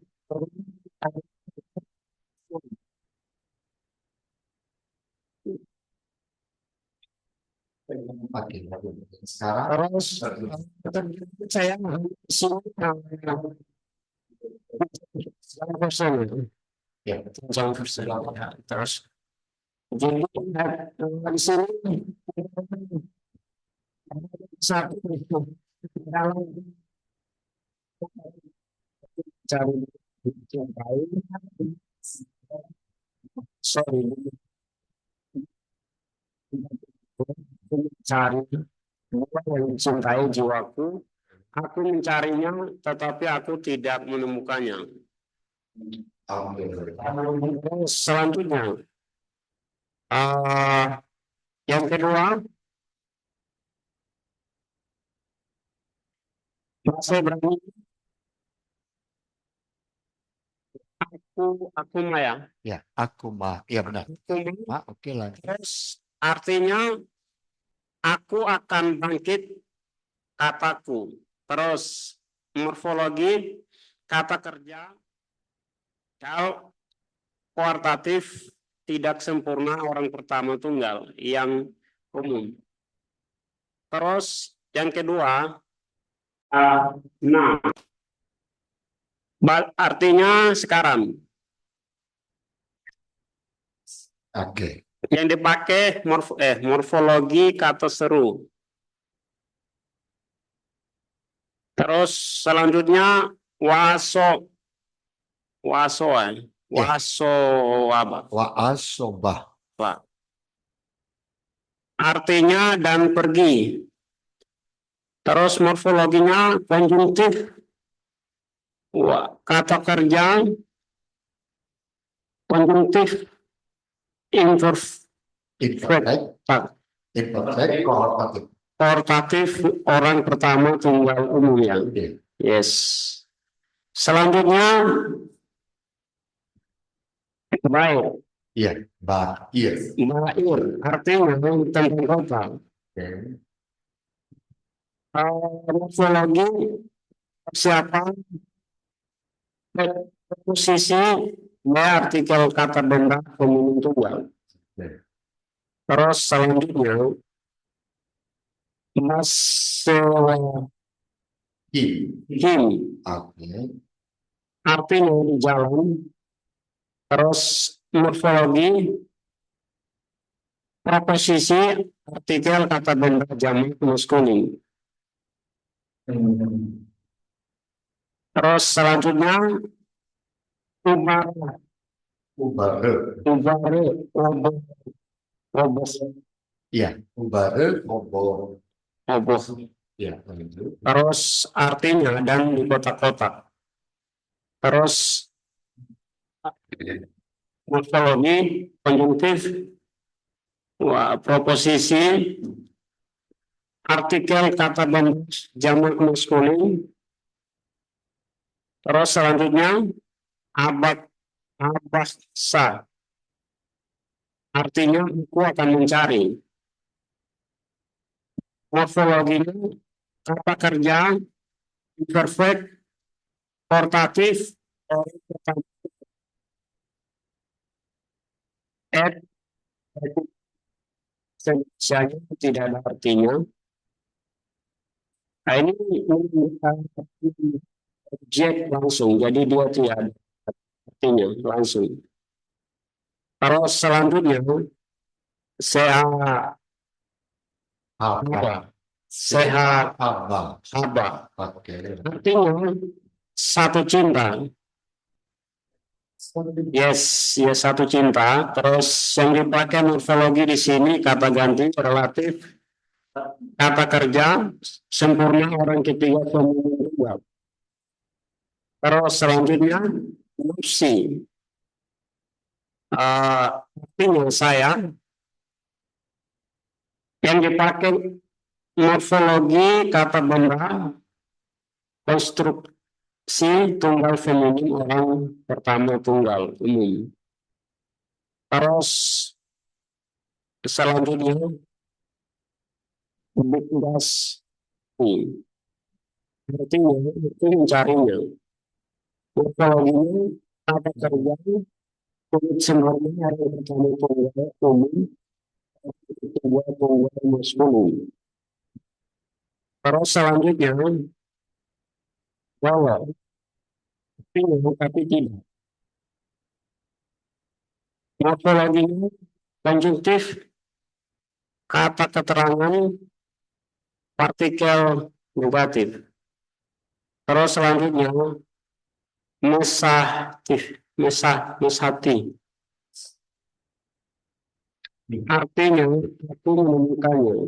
Sekarang terus saya di sini persen ya. persen ya. Terus jadi di sini satu dalam cari cintai sorry cari yang mencintai jiwaku, aku mencarinya tetapi aku tidak menemukannya. Terus selanjutnya yang kedua bahasa Ibrani aku maya. Ya, aku mah. Ya benar. Oke lah. Terus artinya aku akan bangkit kataku. Terus morfologi kata kerja kuartatif tidak sempurna orang pertama tunggal yang umum. Terus yang kedua nah artinya sekarang. Oke. Yang dipakai morfologi kata seru. Terus selanjutnya waso apa? Waasobah. Artinya dan pergi. Terus morfologinya konjungtif. Kata kerja konjungtif koortatif orang pertama tunggal umum ya. Yes. Selanjutnya baik. Iya, baik. Bair artinya tentang kota. Morfologi persiapan posisi artikel kata benda pemilih tunggal. Terus selanjutnya him artinya di jalan. Terus morfologi proposisi artikel kata benda jamak maskulin. Terus selanjutnya ubare. Ya, ubare, oboh. Ya, terus artinya dan di kotak-kotak. Terus morfologi konjungtif proposisi artikel kata benda jamak maskulin. Terus selanjutnya abaksa artinya aku akan mencari. Morfologinya kata kerja imperfect portatif Indonesia tidak ada artinya. Nah, ini objek langsung, jadi dia tidak ada artinya langsung. Terus selanjutnya sehat artinya satu cinta. Yes, ya satu cinta. Terus yang dipakai morfologi di sini kata ganti relatif, kata kerja sempurna orang ketiga pemilih. Terus selanjutnya nafsi artinya saya yang dipakai morfologi kata benda konstruksi tunggal feminim orang pertama tunggal umum. Terus selanjutnya tugas artinya itu mencarinya. Morfologinya kata kerja kulit sempurna orang pertama tunggal umum kedua tunggal maskulin. Terus selanjutnya walau tapi tidak. Morfologinya konjungtif kata keterangan partikel negatif. Terus selanjutnya mesati. Artinya aku menemukannya.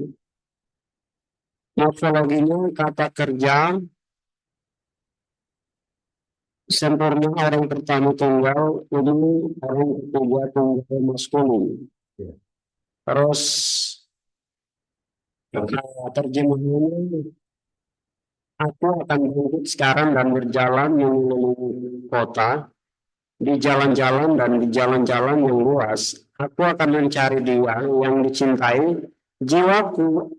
Morfologinya kata kerja sempurna orang pertama tunggal umum orang kedua tunggal maskulin. Terus terjemahannya aku akan bangkit sekarang dan berjalan menyelimuti kota di jalan-jalan dan di jalan-jalan yang luas. Aku akan mencari dia yang dicintai. Jiwaku,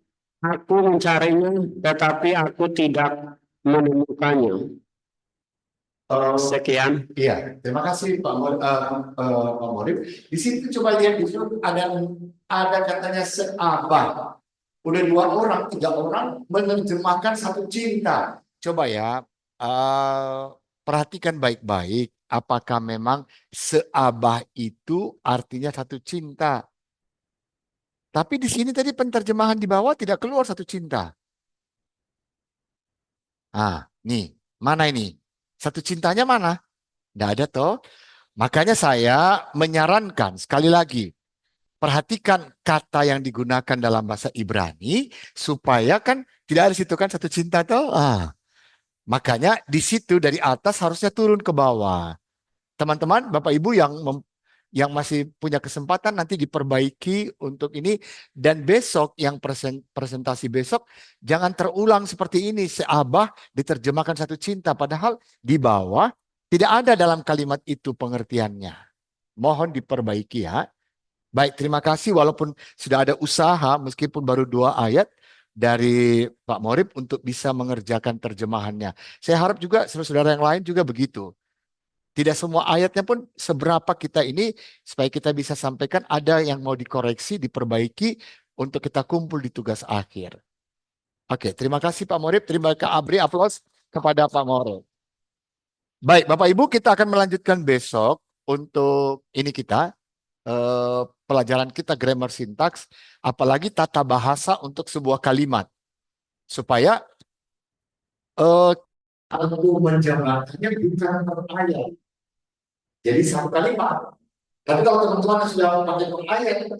aku mencarinya, tetapi aku tidak menemukannya. Sekian. Iya, terima kasih Pak Morif. Di situ coba lihat di situ ada katanya seabah. Udah 2 orang, 3 orang menerjemahkan satu cinta. Coba ya, perhatikan baik-baik. Apakah memang seabah itu artinya satu cinta? Tapi di sini tadi penterjemahan di bawah tidak keluar satu cinta. Ah, nih, mana ini? Satu cintanya mana? Tidak ada toh. Makanya saya menyarankan sekali lagi, perhatikan kata yang digunakan dalam bahasa Ibrani supaya kan tidak ada situ kan satu cinta toh. Makanya di situ dari atas harusnya turun ke bawah. Teman-teman, Bapak Ibu yang masih punya kesempatan nanti diperbaiki untuk ini dan besok yang presentasi besok jangan terulang seperti ini seabah diterjemahkan satu cinta padahal di bawah tidak ada dalam kalimat itu pengertiannya. Mohon diperbaiki ya. Baik, terima kasih walaupun sudah ada usaha meskipun baru 2 ayat dari Pak Morib untuk bisa mengerjakan terjemahannya. Saya harap juga saudara-saudara yang lain juga begitu. Tidak semua ayatnya pun seberapa kita ini supaya kita bisa sampaikan ada yang mau dikoreksi, diperbaiki untuk kita kumpul di tugas akhir. Oke, terima kasih Pak Morib. Terima kasih Abri, aplaus kepada Pak Morib. Baik, Bapak Ibu kita akan melanjutkan besok untuk ini kita pelajaran kita grammar sintaks, apalagi tata bahasa untuk sebuah kalimat supaya aku menjalankannya bukan per ayat. Jadi satu kalimat. Tapi kalau teman-teman sudah pakai per ayat,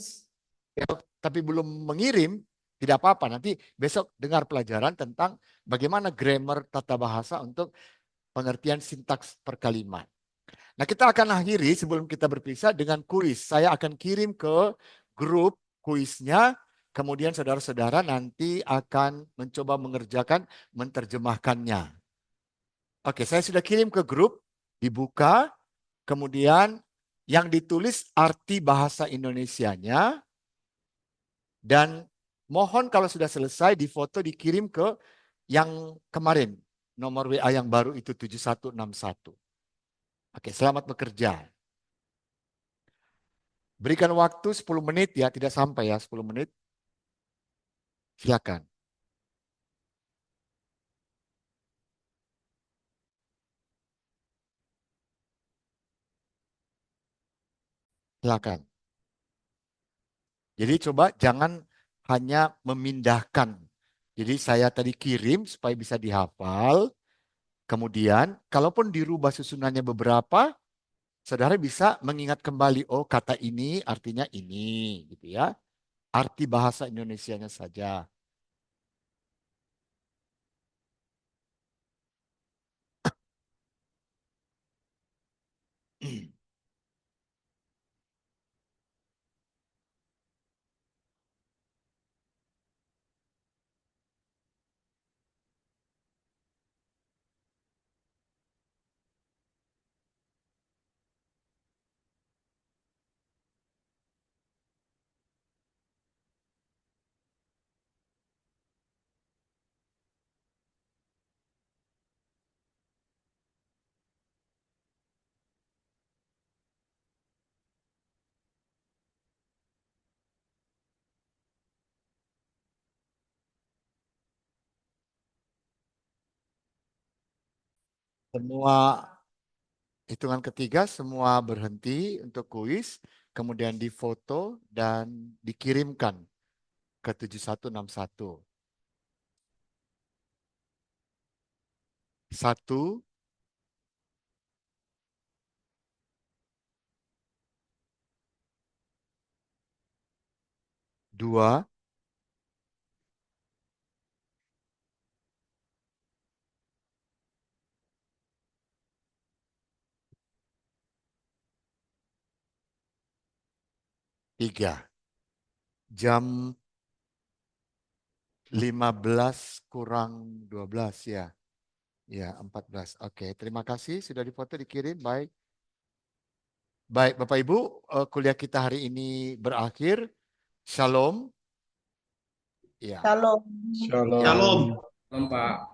ya, tapi belum mengirim, tidak apa-apa. Nanti besok dengar pelajaran tentang bagaimana grammar tata bahasa untuk pengertian sintaks per kalimat. Nah, kita akan akhiri sebelum kita berpisah dengan kuis. Saya akan kirim ke grup kuisnya. Kemudian saudara-saudara nanti akan mencoba mengerjakan, menerjemahkannya. Oke, saya sudah kirim ke grup, dibuka. Kemudian yang ditulis arti bahasa Indonesianya. Dan mohon kalau sudah selesai difoto dikirim ke yang kemarin. Nomor WA yang baru itu 7161. Oke, selamat bekerja. Berikan waktu 10 menit ya, tidak sampai ya 10 menit. Silakan. Silakan. Jadi coba jangan hanya memindahkan. Jadi saya tadi kirim supaya bisa dihafal. Kemudian kalaupun dirubah susunannya beberapa, saudara bisa mengingat kembali, oh kata ini artinya ini gitu ya. Arti bahasa Indonesianya saja. Semua hitungan ketiga semua berhenti untuk kuis, kemudian difoto dan dikirimkan ke 7161. 1, 2, 3. Jam 15 kurang 12 ya. Ya, 14. Oke, terima kasih sudah difoto dikirim. Baik. Baik, Bapak Ibu, kuliah kita hari ini berakhir. Shalom. Ya. Shalom. Shalom. Shalom. Pak.